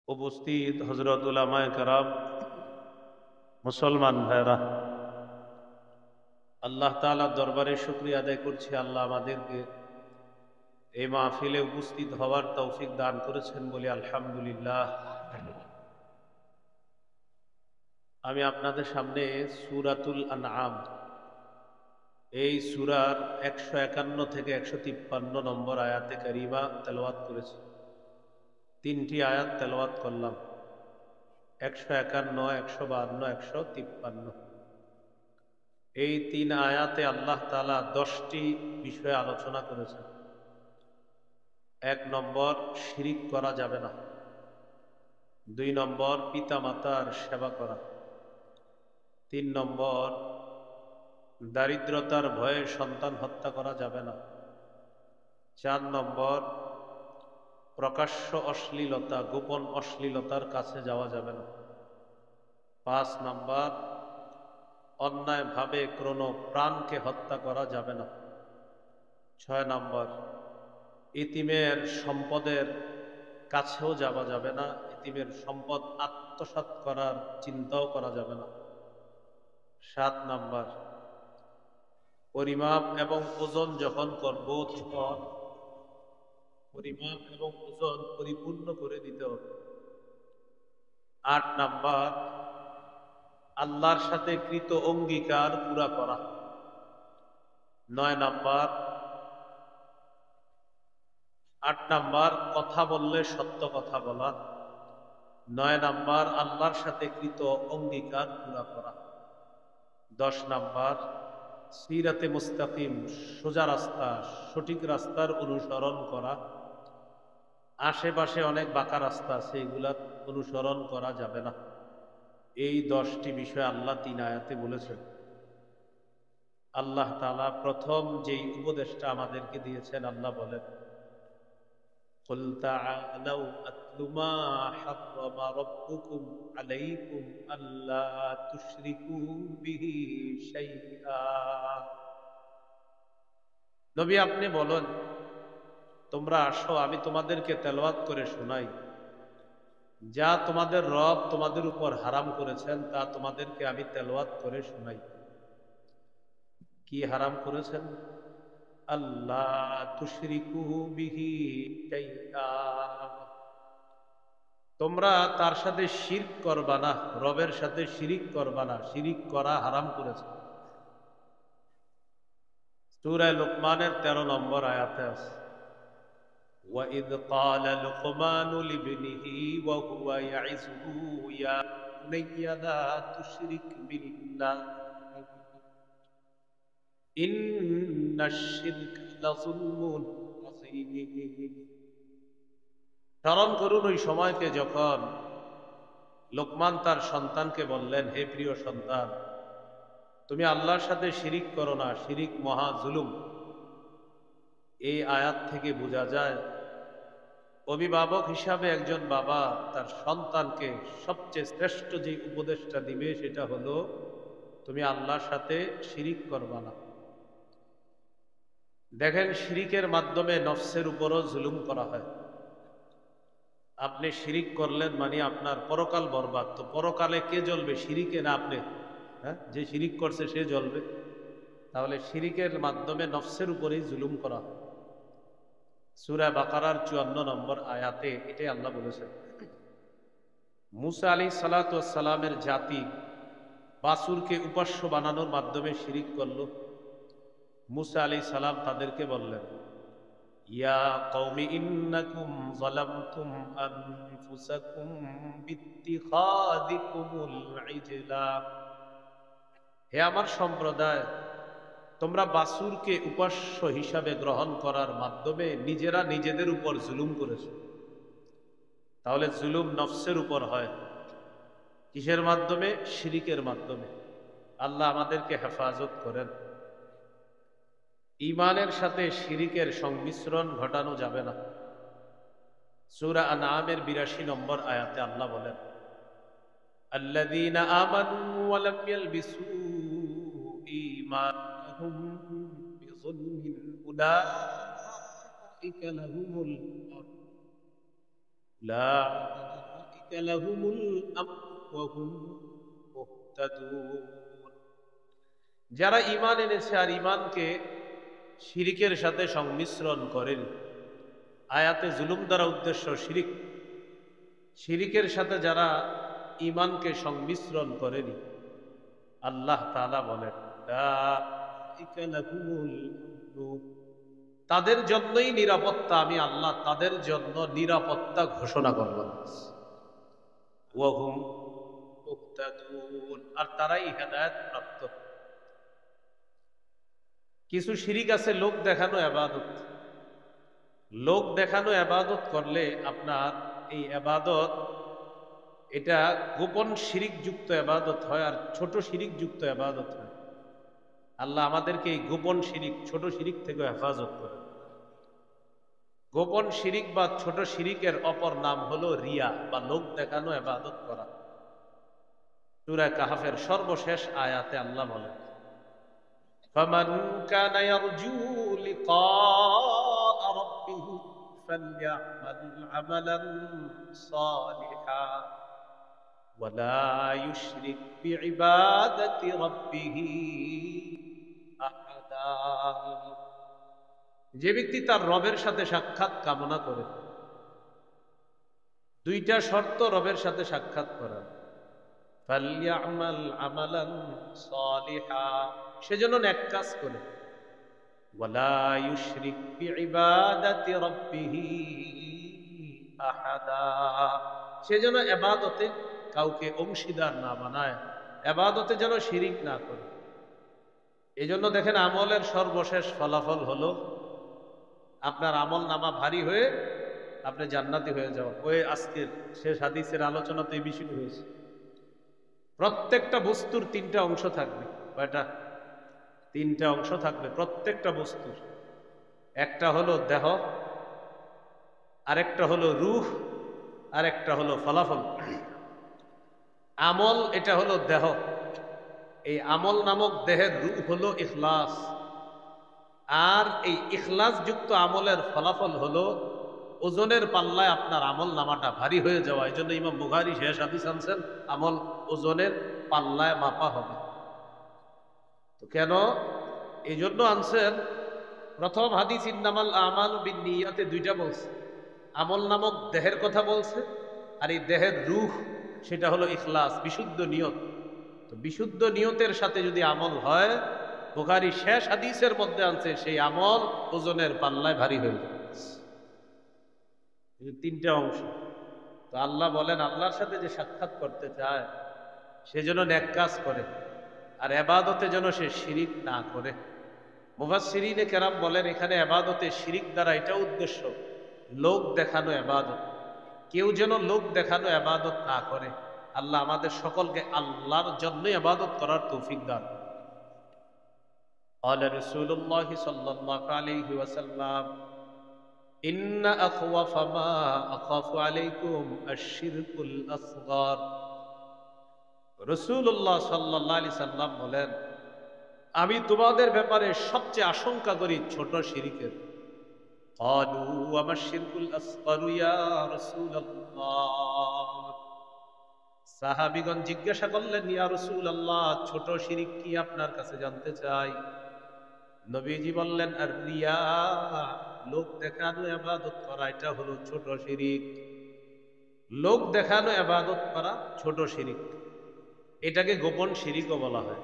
উপস্থিত হযরত উলামায়ে কেরাম, মুসলমান ভাইরা, আল্লাহ তাআলার দরবারে শুকরিয়া আদায় করছি। আল্লাহ আমাদেরকে এই মাহফিলে উপস্থিত হওয়ার তৌফিক দান করেছেন বলে আলহামদুলিল্লাহ। আমি আপনাদের সামনে সূরাতুল আনআম, এই সূরার ১৫১ থেকে ১৫৩ নম্বর আয়াতে কারিমা তেলাওয়াত করেছি। ৩টি আয়াত তেলাওয়াত করলাম, ১৫১, ১৫২, ১৫৩। এই ৩ আয়াতে আল্লাহ তাআলা ১০টি বিষয়ে আলোচনা করেছেন। ১ নম্বর, শিরিক করা যাবে না। ২ নম্বর, পিতা মাতার সেবা করা। ৩ নম্বর, দারিদ্রতার ভয়ে সন্তান হত্যা করা যাবে না। ৪ নম্বর, প্রকাশ্য অশ্লীলতা, গোপন অশ্লীলতার কাছে যাওয়া যাবে না। ৫ নম্বর, অন্যায়ভাবে কোনো প্রাণকে হত্যা করা যাবে না। ৬ নম্বর, ইতিমের সম্পদের কাছেও যাওয়া যাবে না, ইতিমের সম্পদ আত্মসাৎ করার চিন্তাও করা যাবে না। ৭ নম্বর, পরিমাপ এবং ওজন যখন করব তখন পরিমাপ এবং ওজন পরিপূর্ণ করে দিতে হবে। ৮ নম্বর, আল্লাহর সাথে কৃত অঙ্গীকার পুরা করা। ৯ নম্বর, ৮ নম্বর, কথা বললে সত্য কথা বলা। ৯ নম্বর, আল্লাহর সাথে কৃত অঙ্গীকার পুরা করা। ১০ নম্বর, সিরাতে মুস্তাকিম, সোজা রাস্তা, সঠিক রাস্তার অনুসরণ করা। আশেপাশে অনেক বাঁকা রাস্তা আছে, এগুলা অনুসরণ করা যাবে না। এই ১০টি বিষয় আল্লাহ ৩ আয়াতে বলেছেন। আল্লাহ তাআলা প্রথম যেই উপদেশটা আমাদেরকে দিয়েছেন, আল্লাহ বলেন, قُلْ تَعَالَوْا أَتْلُ مَا حَرَّمَ رَبُّكُمْ عَلَيْكُمْ أَلَّا تُشْرِكُوا بِهِ شَيْئًا। নবী, আপনি বলেন, তোমরা আসো, আমি তোমাদেরকে তেলাওয়াত করে শোনাই, যা তোমাদের রব তোমাদের উপর হারাম করেছেন তা তোমাদেরকে আমি তেলাওয়াত করে শোনাই। কি হারাম করেছেন? আল্লাহ তুশরিকু বিহি শাইআ, তোমরা তার সাথে শিরক করবা না, রবের সাথে শিরিক করবা না। শিরিক করা হারাম করেছে। সূরা লুকমানের ১৩ নম্বর আয়াতে আছে, وَإِذْ قَالَ لُقْمَانُ لِابْنِهِ وَهُوَ يَعِظُهُ يَا بُنَيَّ لَا تُشْرِكْ بِاللَّهِ إِنَّ الشِّرْكَ لَظُلْمٌ عَظِيمٌ। স্মরণ করুন ওই সময়কে যখন লোকমান তার সন্তানকে বললেন, হে প্রিয় সন্তান, তুমি আল্লাহর সাথে শিরিক করো না, শিরিক মহা জুলুম। এই আয়াত থেকে বোঝা যায়, অভিভাবক হিসাবে একজন বাবা তার সন্তানকে সবচেয়ে শ্রেষ্ঠ যে উপদেশটা দিবে সেটা হলো, তুমি আল্লাহর সাথে শিরিক করবা না। দেখেন, শিরিকের মাধ্যমে নফসের উপরও জুলুম করা হয়। আপনি শিরিক করলেন মানে আপনার পরকাল বরবাদ। তো পরকালে কে জ্বলবে? শিরিকে না আপনি? হ্যাঁ, যে শিরিক করছে সে জ্বলবে। তাহলে শিরিকের মাধ্যমে নফসের উপরেই জুলুম করা হয়। সূরা বাকারার ৫৪ নম্বর আয়াতে এটাই আল্লাহ বলেছেন। মুসা আলাইহিস সালাতু ওয়াস সালামের জাতি বাছুরকে উপাস্য বানানোর মাধ্যমে শিরিক করল। মুসা আলাইহিস সালাম তাদেরকে বললেন, ইয়া কওমি ইন্নাকুম যালামতুম আনফুসাকুম বিত্তিখাযিকুমুল ইজলা, হে আমার সম্প্রদায়, তোমরা বাছুরকে উপাস্য হিসাবে গ্রহণ করার মাধ্যমে নিজেরা নিজেদের উপর জুলুম করেছ। তাহলে জুলুম নফসের উপর হয় কিসের মাধ্যমে? শিরিকের মাধ্যমে। আল্লাহ আমাদেরকে হেফাজত করেন। ঈমানের সাথে শিরিকের সংমিশ্রণ ঘটানো যাবে না। সূরা আনআমের ৮২ নম্বর আয়াতে আল্লাহ বলেন, আল্লাযীনা আমানু ওয়া লাম ইয়ালবিসু ঈমানাহুম বিযুলমিন উলাইকা লাহুমুল লাহুমুল আমরু ওয়া হুম মুহতাদুন। যারা ঈমান এনেছে আর ঈমানকে শিরিকের সাথে সংমিশ্রণ করেনি। আয়াতে জুলুম দ্বারা উদ্দেশ্য শিরিক। শিরিকের সাথে যারা ঈমানকে সংমিশ্রণ করেনি, আল্লাহ তাআলা বলেন উলাইকা লাহুমুল আমনু, তাদের জন্যই নিরাপত্তা, আমি আল্লাহ তাদের জন্য নিরাপত্তা ঘোষণা করলাম। ওয়া হুম মুহতাদুন, আর তারাই হেদায়েত প্রাপ্ত। কিছু শিরিক আছে লোক দেখানো ইবাদত। লোক দেখানো ইবাদত করলে আপনার এই ইবাদত, এটা গোপন শিরিক যুক্ত ইবাদত হয় আর ছোট শিরিক যুক্ত ইবাদত হয়। আল্লাহ আমাদেরকে এই গোপন শিরিক, ছোট শিরিক থেকে হেফাজত করে। গোপন শিরিক বা ছোট শিরিকের অপর নাম হলো রিয়া বা লোক দেখানো ইবাদত করা। সূরা কাহফের সর্বশেষ আয়াতে আল্লাহ বলেন, ফামান কানা ইয়ারজু লিকা রাব্বিহি ফালইআমাল আমালান সালিহা ওয়ালা ইউশরিক বিইবাদাতি রাব্বিহি আহাদা। যে ব্যক্তি তার রবের সাথে সাক্ষাৎ কামনা করে, দুইটা শর্ত রবের সাথে সাক্ষাৎ করা, ফালইআমাল আমালান সালিহা, সেজন্য নেক কাজ করে, ওয়ালা ইউশরিক বিইবাদাতি রাব্বিহি আহাদা, সেজন্য ইবাদতে কাউকে অংশীদার না বানায়, ইবাদতে যেন শিরিক না করে। এজন্য দেখেন আমলের সর্বশেষ ফলাফল হলো আপনার আমল নামা ভারী হয়ে আপনি জান্নাতি হয়ে যাওয়া। ওই আজকের শেষ হাদিসের আলোচনা তো এই বিষয় হয়েছে। প্রত্যেকটা বস্তুর তিনটা অংশ থাকবে। কয়টা? তিনটা অংশ থাকবে প্রত্যেকটা বস্তুর। একটা হলো দেহ, আরেকটা হলো রূহ, আরেকটা হলো ফলাফল। আমল এটা হলো দেহ। এই আমল নামক দেহের রূহ হলো ইখলাস, আর এই ইখলাস যুক্ত আমলের ফলাফল হলো ওজনের পাল্লায় আপনার আমল নামাটা ভারী হয়ে যাওয়া। এই জন্য ইমাম বুখারী শেষ হাদিস আনছেন, আমল ওজনের পাল্লায় মাপা হবে। তো কেন এই জন্য আনছেন? প্রথম হাদিস ইন্নামাল আমালু বিন্নিয়াতে দুইটা বলছে, আমল নামক দেহের কথা বলছে, আর এই দেহের রূহ সেটা হলো ইখলাস, বিশুদ্ধ নিয়ত। তো বিশুদ্ধ নিয়তের সাথে যদি আমল হয়, বুখারী শেষ হাদিসের মধ্যে আনছে, সেই আমল ওজনের পাল্লায় ভারী হয়ে যায়। তিনটা অংশ। তো আল্লাহ বলেন, আল্লাহর সাথে যে সাক্ষাৎ করতে চায় সে যেন নেক কাজ করে, আর ইবাদতে যেন সে শিরিক না করে। মুফাসসিরিনে কেরাম বলেন, এখানে ইবাদতে শিরিক দ্বারা এটা উদ্দেশ্য লোক দেখানো ইবাদত। কেউ যেন লোক দেখানো ইবাদত না করে। আল্লাহ আমাদের সকলকে আল্লাহর জন্য ইবাদত করার তৌফিক দান। قال رسول الله صلى الله عليه وسلم إن أخوف ما أخاف عليكم الشرك الأصغر। রাসূলুল্লাহ সাল্লাল্লাহু আলাইহি সাল্লাম বলেন, আমি তোমাদের ব্যাপারে সবচেয়ে আশঙ্কা করি ছোট শিরকের। ক্বালু ওয়ামা শিরকুল আসগর ইয়া রাসূলুল্লাহ। সাহাবীগণ জিজ্ঞাসা করলেন, ইয়া রাসূলুল্লাহ, ছোট শিরক কি আপনার কাছে জানতে চাই। নবীজি বললেন, আর রিয়া, লোক দেখানো ইবাদত করা, এটা হলো ছোট শিরক। লোক দেখানো ইবাদত করা ছোট শিরক, এটাকে গোপন শিরকও বলা হয়।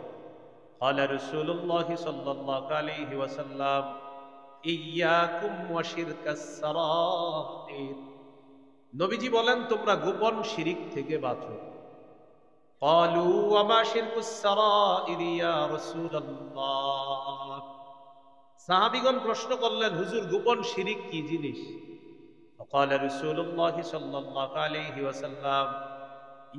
قال رسول الله صلى الله عليه وسلم إياكم وشرك السرائر। নবীজি বলেন, তোমরা গোপন শিরক থেকে বাঁচো। قالوا وما شرك السرائر يا رسول الله। সাহাবীগণ প্রশ্ন করলেন, হুজুর গোপন শিরক কি জিনিস? قال رسول الله صلى الله عليه وسلم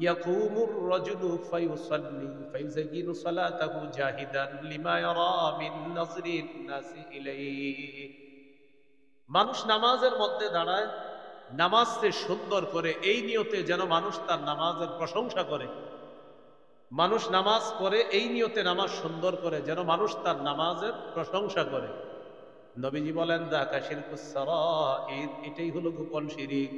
يقوم الرجل فيصلي فيزين صلاته جاهدا لما يرى من نظر الناس إليه। মানুষ নামাজের মধ্যে দাঁড়ায়, নামাজকে সুন্দর করে এই নিয়তে যেন মানুষ তার নামাজের প্রশংসা করে। মানুষ নামাজ পড়ে এই নিয়তে নামাজ সুন্দর করে যেন মানুষ তার নামাজের প্রশংসা করে। নবীজি বলেন, যাকা শিরকুস সারাইর, এটাই হলো গোপন শিরক।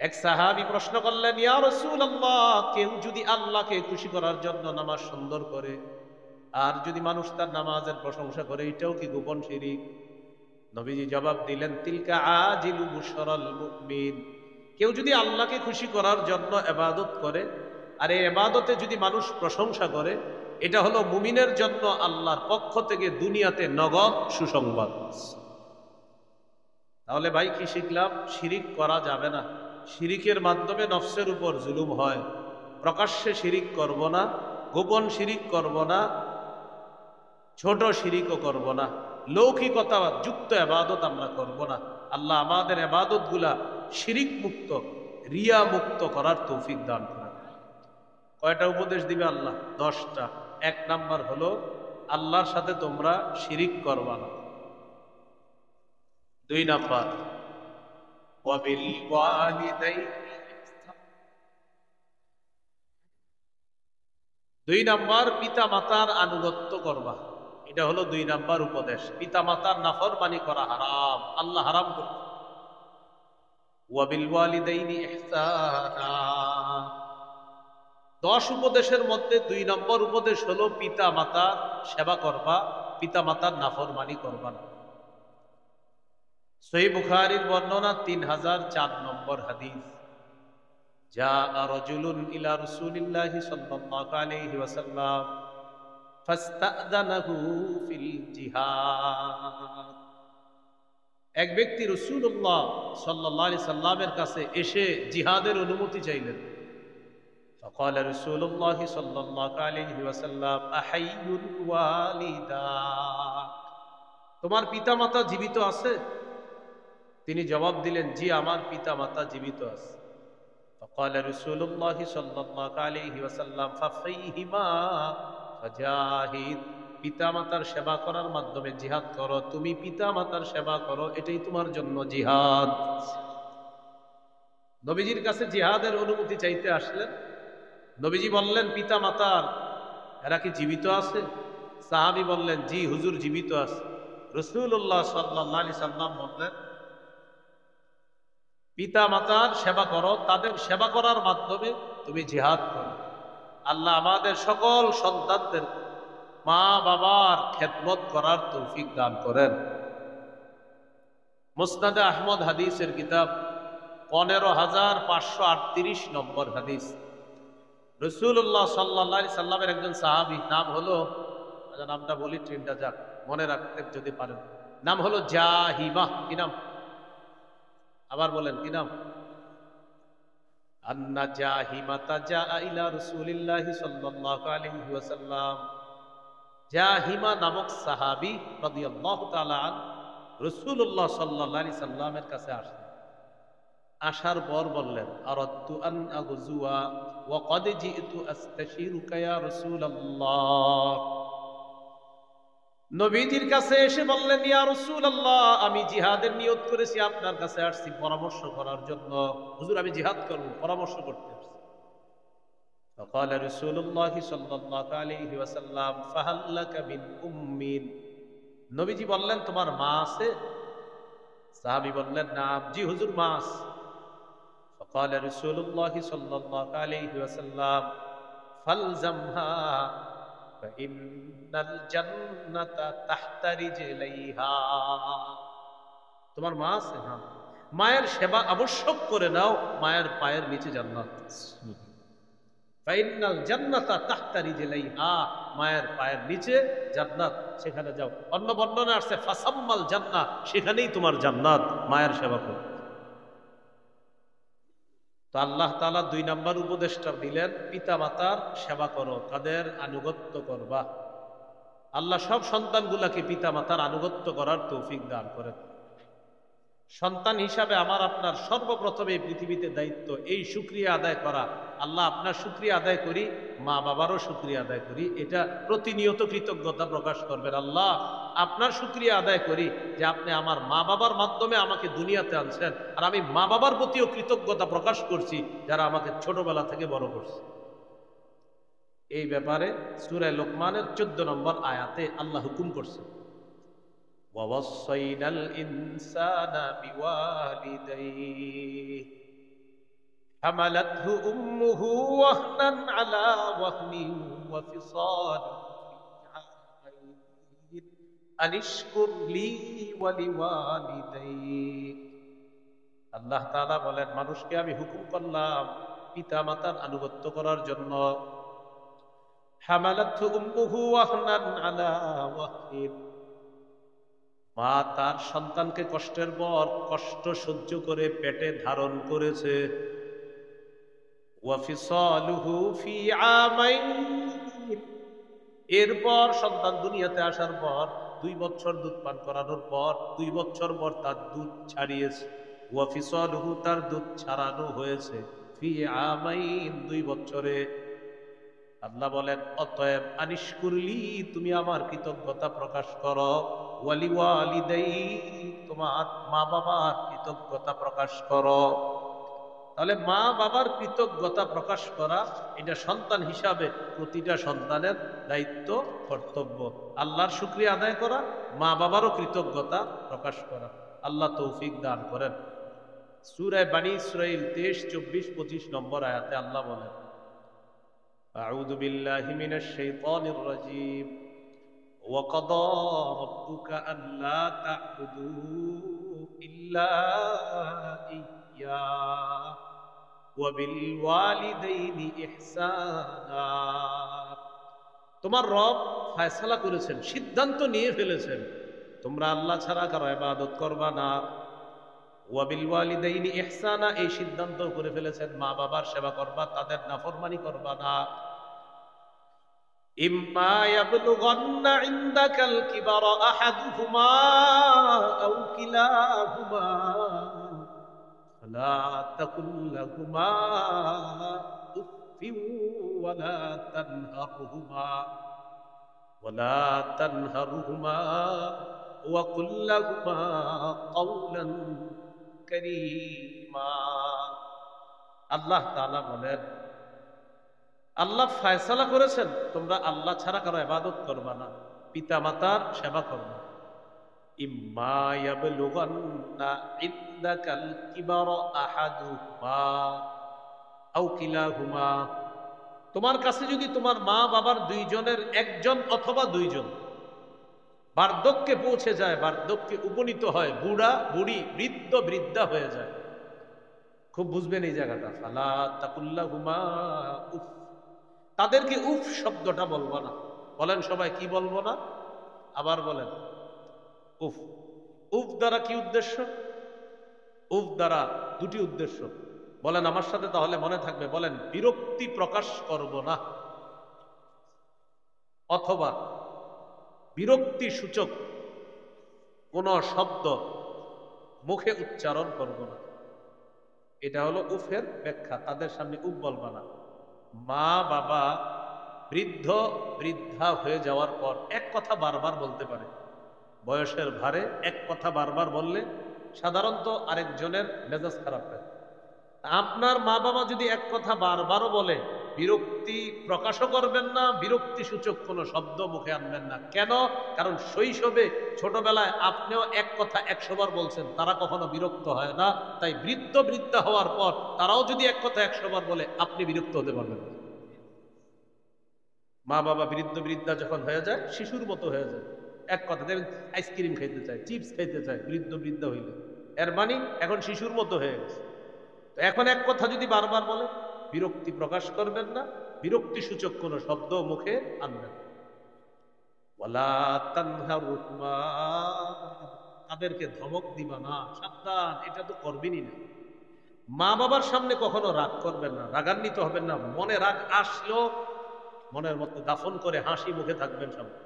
এক সাহাবী প্রশ্ন করলেন, ইয়া রাসূলুল্লাহ, কেউ যদি আল্লাহকে খুশি করার জন্য নামাজ সুন্দর করে আর যদি মানুষ তার নামাজের প্রশংসা করে, এটাও কি গোপন শিরিক? নবীজি জবাব দিলেন, তিলকা আজিলু বুশরাল মুমিন। কেউ যদি আল্লাহকে খুশি করার জন্য ইবাদত করে আর এই ইবাদতে যদি মানুষ প্রশংসা করে, এটা হলো মুমিনের জন্য আল্লাহর পক্ষ থেকে দুনিয়াতে নগদ সুসংবাদ। তাহলে ভাই কি শিখলাম? শিরিক করা যাবে না। শিরিকের মাধ্যমে নফসের উপর জুলুম হয়। প্রকাশ্যে শিরিক করব না, গোপন শিরিক করব না, ছোট শিরিকও করব না, লৌকিকতা যুক্ত ইবাদত আমরা করব না। আল্লাহ আমাদের ইবাদত গুলা শিরিক মুক্ত, রিয়া মুক্ত করার তৌফিক দান করেন। কয়টা উপদেশ দিবে আল্লাহ? 10টা। 1 নাম্বার হলো আল্লাহর সাথে তোমরা শিরিক করবা না। 2 নাম্বার ওয়াবিল ওয়ালিদাইনি, 2 নাম্বার পিতা মাতার আনুগত্য করবা। এটা হলো 2 নাম্বার উপদেশ। পিতা মাতার নাফরমানি করা হারাম, আল্লাহ হারাম করে। ওয়াবিল ওয়ালিদাইনি ইহসানা। 10 উপদেশের মধ্যে 2 নম্বর উপদেশ হলো পিতা মাতার সেবা করবা, পিতা মাতার নাফরমানি করবা না। সহিহ বুখারীর বর্ণনা 3004 নম্বর হাদিস। জাআ রাজুলুন ইলা রাসূলিল্লাহি সাল্লাল্লাহু আলাইহি ওয়াসাল্লাম ফাস্তা'যানাহু ফিল জিহাদ। এক ব্যক্তি রাসূলুল্লাহ সাল্লাল্লাহু আলাইহি সাল্লামের কাছে এসে জিহাদের অনুমতি চাইলেন। فقال رسول الله صلى الله عليه وسلم أحي الوالدات। তোমার পিতামাতা জীবিত আছে? তিনি জবাব দিলেন, জি, আমার পিতামাতা জীবিত আছে। فقال رسول الله صلى الله عليه وسلم ففيهما فجاهد। পিতামাতার সেবা করার মাধ্যমে জিহাদ করো। তুমি পিতামাতার সেবা করো, এটাই তোমার জন্য জিহাদ। নবীজির কাছে জিহাদের অনুমতি চাইতে আসলেন। নবীজি বললেন, পিতা মাতার এরা কি জীবিত আছে? সাহাবী বললেন, জি হুজুর, জীবিত আছে। রাসূলুল্লাহ সাল্লাল্লাহু আলাইহি সাল্লাম বললেন, পিতা মাতার সেবা করো, তাদের সেবা করার মাধ্যমে তুমি জিহাদ করো। আল্লাহ আমাদের সকল সন্তানদের মা বাবার খেদমত করার তৌফিক দান করেন। মুসনাদে আহমদ হাদিসের কিতাব 15538 নম্বর হাদিস। রাসূলুল্লাহ সাল্লাল্লাহু আলাইহি সাল্লামের একজন সাহাবী, নাম হলো, নামটা বলি, ট্রেনটা যাক, মনে রাখতে যদি পারেন, নাম হলো জাহিমা। কি নাম? আবার বলেন, কি নাম? আন্না জাহিমাতা জাআ ইলা রাসূলিল্লাহি সাল্লাল্লাহু আলাইহি ওয়াসাল্লাম। জাহিমা নামক সাহাবী রাদিয়াল্লাহু তাআলা আন রাসূলুল্লাহ সাল্লাল্লাহু আলাইহি সাল্লামের কাছে আসলেন। আসার পর বললেন, আরাদতু আন আগজুয়া ওয়া ক্বাদ জিতু আস্তাশিরুকা ইয়া রাসূলুল্লাহ। নবীজির কাছে এসে বললেন, ইয়া রাসূলুল্লাহ, আমি জিহাদের নিয়ত করেছি, আপনার কাছে আসছি পরামর্শ করার জন্য। হুজুর, আমি জিহাদ করব, পরামর্শ করতে আসছি। فقال رسول الله صلى الله عليه وسلم فهل لك من أم؟ নবীজি বললেন, তোমার মা আছে? সাহাবী বললেন, নাম, জি হুজুর, মা আছে। فقال رسول الله صلى الله عليه وسلم فالزمها فإن الجنة تحت رجليها। তোমার মা আছে? হ্যাঁ। মায়ের সেবা আবশ্যক করে নাও, মায়ের পায়ের নিচে জান্নাত। ফাইনাল জান্নাতা তাহতা রিজলাইহা, মায়ের পায়ের নিচে জান্নাত, সেখানে যাও। অন্য বর্ণনা আসছে ফাসাম্মাল জান্নাহ, সেখানেই তোমার জান্নাত, মায়ের সেবা করো। তো আল্লাহ তাআলা 2 নাম্বার উপদেশটা দিলেন, পিতা মাতার সেবা করো, তাদের আনুগত্য করবা। আল্লাহ সব সন্তানগুলাকে পিতা মাতার আনুগত্য করার তৌফিক দান করেন। সন্তান হিসাবে আমার আপনার সর্বপ্রথমে এই পৃথিবীতে দায়িত্ব এই শুকরিয়া আদায় করা। আল্লাহ আপনার শুকরিয়া আদায় করি, মা বাবারও শুকরিয়া আদায় করি, এটা প্রতিনিয়ত কৃতজ্ঞতা প্রকাশ করবেন। আল্লাহ, আপনার শুকরিয়া আদায় করি যে আপনি আমার মা বাবার মাধ্যমে আমাকে দুনিয়াতে আনছেন, আর আমি মা বাবার প্রতিও কৃতজ্ঞতা প্রকাশ করছি যারা আমাকে ছোটবেলা থেকে বড় করছে। এই ব্যাপারে সূরা লোকমানের 14 নম্বর আয়াতে আল্লাহ হুকুম করছে, وَوَصَّيْنَا الْإِنسَانَ بِوَالِدَيْهِ হামালাতহু উম্মুহু ওয়াহনান আলা ওয়াহনিন ওয়া ফিসালুহু ফি আনিশকুর লি ওয়া লিওয়ালিদাইক। আল্লাহ তাআলা বলেন, মানুষকে আমি হুকুম করলাম পিতা মাতার আনুগত্য করার জন্য। হামালাতহু উম্মুহু ওয়াহনান আলা ওয়াহনিন, মা তার সন্তানকে কষ্টের পর কষ্ট সহ্য করে পেটে ধারণ করেছে। ওয়া ফিসালুহু ফি আমাইন, এরপর সন্তান দুনিয়াতে আসার পর 2 বছর দুধ পান করানোর পর 2 বছর পর তার দুধ ছাড়িয়েছে। ওয়া ফিসালুহু, তার দুধ ছাড়ানো হয়েছে ফি আমাইন, 2 বছরে। আল্লাহ বলেন, অতএব আনিশকুরলি, তুমি আমার কৃতজ্ঞতা প্রকাশ করো। ওয়ালি ওয়ালিদাই, তোমার মা বাবার কৃতজ্ঞতা প্রকাশ করো। তাহলে মা বাবার কৃতজ্ঞতা প্রকাশ করা, এটা সন্তান হিসাবে প্রতিটা সন্তানের দায়িত্ব, কর্তব্য। আল্লাহর শুকরিয়া আদায় করা, মা বাবারও কৃতজ্ঞতা প্রকাশ করা। আল্লাহ তৌফিক দান করেন। সূরা বনী ইসরাঈল 23, 24, 25 নম্বর আয়াতে আল্লাহ বলেন, আউযু বিল্লাহি মিনাশ শাইতানির রাজীম, ওয়া ক্বাদা রাব্বুকা আল্লা তা'বুদু ইল্লা ইয়্যাহু ওয়া বিল ওয়ালিদাইনি ইহসানা। তোমার রব ফয়সালা করেছেন, সিদ্ধান্ত নিয়ে ফেলেছেন, তোমরা আল্লাহ ছাড়া কারো ইবাদত করবা না। ওয়া বিল ওয়ালিদাইনি ইহসানা, এই সিদ্ধান্ত করে ফেলেছেন মা বাবার সেবা করবা, তাদের নাফরমানি করবা না। ইম্মা ইয়াবলুগান্না ইনদাকাল কিবারা আহাদুহুমা আও কিলাহুমা ফালা তাকুল লাহুমা উফফিন ওয়ালা তানহারহুমা ওয়া কুল লাহুমা কাওলান কারীমা। আল্লাহ তাআলা বলেন, আল্লাহ ফয়সালা করেছেন তোমরা আল্লাহ ছাড়া কারো ইবাদত করবা না, পিতা মাতার সেবা করবা। ইম্মা ইয়াবলুগান্না ইনদাকাল কিবারা আহাদুহুমা আও কিলাহুমা, তোমার কাছে যদি তোমার মা বাবার 2 জনের একজন অথবা 2 জন বার্ধক্যে পৌঁছে যায়, বার্ধক্যে উপনীত হয়, বুড়া বুড়ি বৃদ্ধ বৃদ্ধা হয়ে যায়, খুব বুঝবেন এই জায়গাটা। ফালা তাকুল্লাহুমা উফ, তাদেরকে উফ শব্দটা বলবো না। বলেন সবাই, কি বলবো না? আবার বলেন, উফ। উফ দ্বারা কি উদ্দেশ্য? উফ দ্বারা 2টি উদ্দেশ্য। বলেন আমার সাথে, তাহলে মনে থাকবে। বলেন, বিরক্তি প্রকাশ করব না, অথবা বিরক্তি সূচক কোন শব্দ মুখে উচ্চারণ করব না। এটা হলো উফের ব্যাখ্যা। তাদের সামনে উফ বলবা না। মা বাবা বৃদ্ধ বৃদ্ধা হয়ে যাওয়ার পর এক কথা বারবার বলতে পারে, বয়সের ভারে এক কথা বারবার বললে সাধারণত আরেকজনের মেজাজ খারাপ হয়। আপনার মা বাবা যদি এক কথা বারবারও বলে, বিরক্তি প্রকাশও করবেন না, বিরক্তি সূচক কোনো শব্দ মুখে আনবেন না। কেন? কারণ শৈশবে ছোটবেলায় আপনিও এক কথা 100 বার বলছেন, তারা কখনো বিরক্ত হয় না। তাই বৃদ্ধ বৃদ্ধা হওয়ার পর তারাও যদি এক কথা 100 বার বলে, আপনি বিরক্ত হতে পারবেন না। মা বাবা বৃদ্ধ বৃদ্ধা যখন হয়ে যায়, শিশুর মতো হয়ে যায়। এক কথা দেখবেন আইসক্রিম খাইতে চায়, চিপস খাইতে চায়, বৃদ্ধ বৃদ্ধা হইলে এর মানে এখন শিশুর মতো হয়ে গেছে। তো এখন এক কথা যদি বারবার বলে, বিরক্তি প্রকাশ করবেন না, বিরক্তি সূচক কোন শব্দ মুখে আনবেন। ওয়ালা তানহারহুমা, তাদেরকে ধমক দিবা না, সাবধান, এটা তো করবেনই না। মা বাবার সামনে কখনো রাগ করবেন না, রাগান্বিত হবেন না। মনে রাগ আসলো মনের মধ্যে দাফন করে হাসি মুখে থাকবেন সামনে।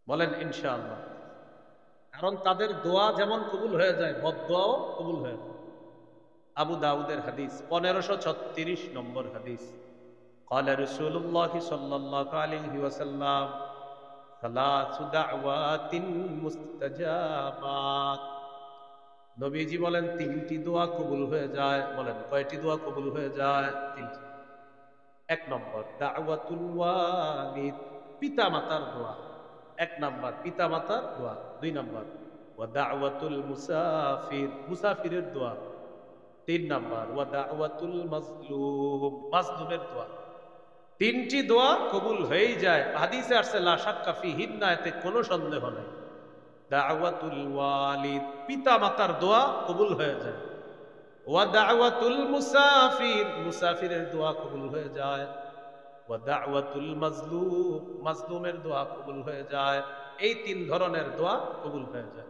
বলেন ইনশাআল্লাহ। কারণ তাদের দোয়া যেমন কবুল হয়ে যায়, বদদোয়াও কবুল হয়ে যায়। আবু দাউদের হাদিস, 1536 নম্বর হাদিস। قال رسول الله صلى الله عليه وسلم ثلاث دعوات مستجابات, নবীজি বলেন 3টি দোয়া কবুল হয়ে যায়। বলেন কয়টি দোয়া কবুল হয়ে যায়? 3টি। 1 নম্বর দাওয়াতুল ওয়ালিদ, পিতা মাতার দোয়া। 1 নম্বর পিতা মাতার দোয়া। 2 নম্বর ওয়া দাওয়াতুল মুসাফির, মুসাফিরের দোয়া। তিন নাম্বার ওয়া দাওয়াতুল মাজলুম, মাজলুমের দোয়া। তিনটি দোয়া কবুল হয়েই যায়, হাদিসে আসছে লা শাক্কা ফিহিন্না, এতে কোনো সন্দেহ নাই। দাওয়াতুল ওয়ালিদ, পিতা মাতার দোয়া কবুল হয়ে যায়। ওয়া দাওয়াতুল মুসাফির, মুসাফিরের দোয়া কবুল হয়ে যায়। ওয়া দাওয়াতুল মাজলুম, মাজলুমের দোয়া কবুল হয়ে যায়। এই তিন ধরনের দোয়া কবুল হয়ে যায়।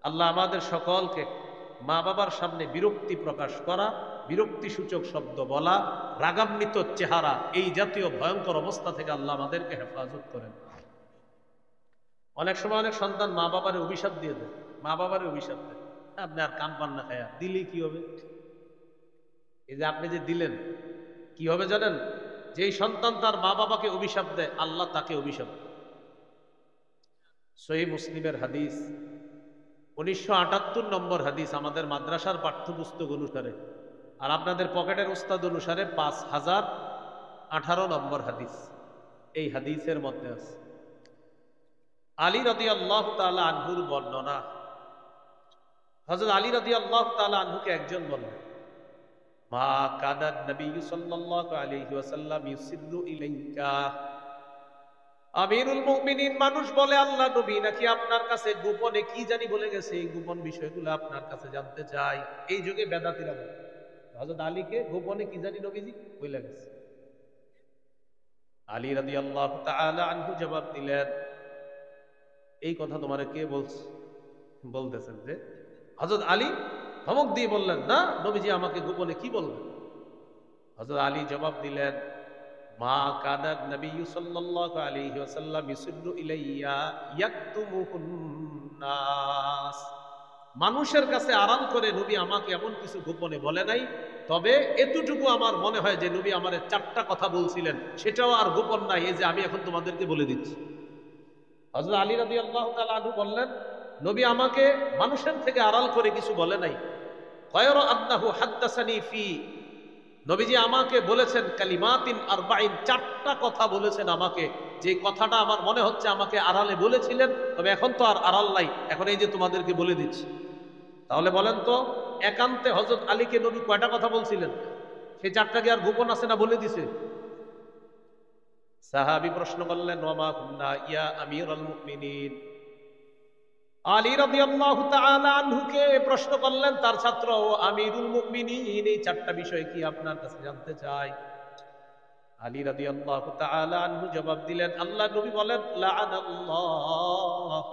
আল্লাহ আমাদের সকলকে মা বাবার সামনে বিরক্তি প্রকাশ করা, বিরক্তি সূচক শব্দ বলা, রাগান্বিত চেহারা, এই জাতীয় ভয়ঙ্কর অবস্থা থেকে আল্লাহ আমাদেরকে হেফাজত করেন। অনেক সময় অনেক সন্তান মা বাবারে অভিশাপ দিয়ে দেয়, মা বাবারে অভিশাপ দেয়, আপনি আর কান পান না খায়া দিলে কি হবে? এই যে আপনি যে দিলেন কি হবে জানেন? যেই সন্তান তার মা বাবাকে অভিশাপ দেয়, আল্লাহ তাকে অভিশাপ দেয়। সহিহ মুসলিমের হাদিস, 1978 নম্বর হাদিস আমাদের মাদ্রাসার পাঠ্যপুস্তক অনুসারে, আর আপনাদের পকেটের উস্তাদ অনুসারে 5018 নম্বর হাদিস। এই হাদিসের মধ্যে আছে আলী রাদিয়াল্লাহু তাআলা আনহুর বর্ণনা। হযরত আলী রাদিয়াল্লাহু তাআলা আনহুকে একজন বললেন, মা কানা নবী সাল্লাল্লাহু আলাইহি ওয়াসাল্লাম ইউসিররু ইলাইকা। আমিরুল মুমিনিন মানুষ বলে, আল্লাহ নবী নাকি আপনার কাছে গোপনে কি জানি বলে গেছে, এই গোপন বিষয়গুলো আপনার কাছে জানতে চাই। এই যুগে বেদাতীরা বলে হযরত আলীকে গোপনে কি জানি নবীজি বলে গেছে। আলী রাদিয়াল্লাহু তাআলা আনহু জবাব দিলেন, এই কথা তোমারে কে বলছে? বলতেছেন যে হযরত আলী ধমক দিয়ে বললেন, না নবীজি আমাকে গোপনে কি বলবেন? হযরত আলী জবাব দিলেন, মা কানা নবী সাল্লাল্লাহু আলাইহি ওয়াসাল্লাম ইউসিররু ইলাইয়া ইয়াকতুমুহুন নাস। মানুষের কাছে আড়াল করে নবী আমাকে এমন কিছু গোপনে বলে নাই, তবে এতটুকু আমার মনে হয় যে নবী আমারে 4টা কথা বলছিলেন, সেটাও আর গোপন নাই, এই যে আমি এখন তোমাদেরকে বলে দিচ্ছি। হযরত আলী রাদিয়াল্লাহু তাআলা আনহু বললেন, নবী আমাকে মানুষের থেকে আড়াল করে কিছু বলে নাই। গায়রা আন্নাহু হাদাসানি ফি, নবীজি আমাকে বলেছেন কালিমাতিন আরবাইন, 4টা কথা বলেছেন আমাকে, যে কথাটা আমার মনে হচ্ছে আমাকে আড়ালে বলেছিলেন, তবে এখন তো আর আড়াল নাই, এখন এই যে তোমাদেরকে বলে দিচ্ছি। তাহলে বলেন তো, একান্তে হযরত আলীকে নবী কয়টা কথা বলছিলেন? সেই 4টা কি আর গোপন আছে না বলে দিছে? সাহাবী প্রশ্ন করলেন, ওয়া মা কুন্না ইয়া আমিরুল মুমিনিন। আলী রাদিয়াল্লাহু তাআলা আনহুকে প্রশ্ন করলেন তার ছাত্র, ও আমিরুল মুমিনিন, এই 4টা বিষয় কি আপনার কাছে জানতে চাই? আলী রাদিয়াল্লাহু তাআলা আনহু জবাব দিলেন, আল্লাহ নবী বলেন, লাআনাল্লাহ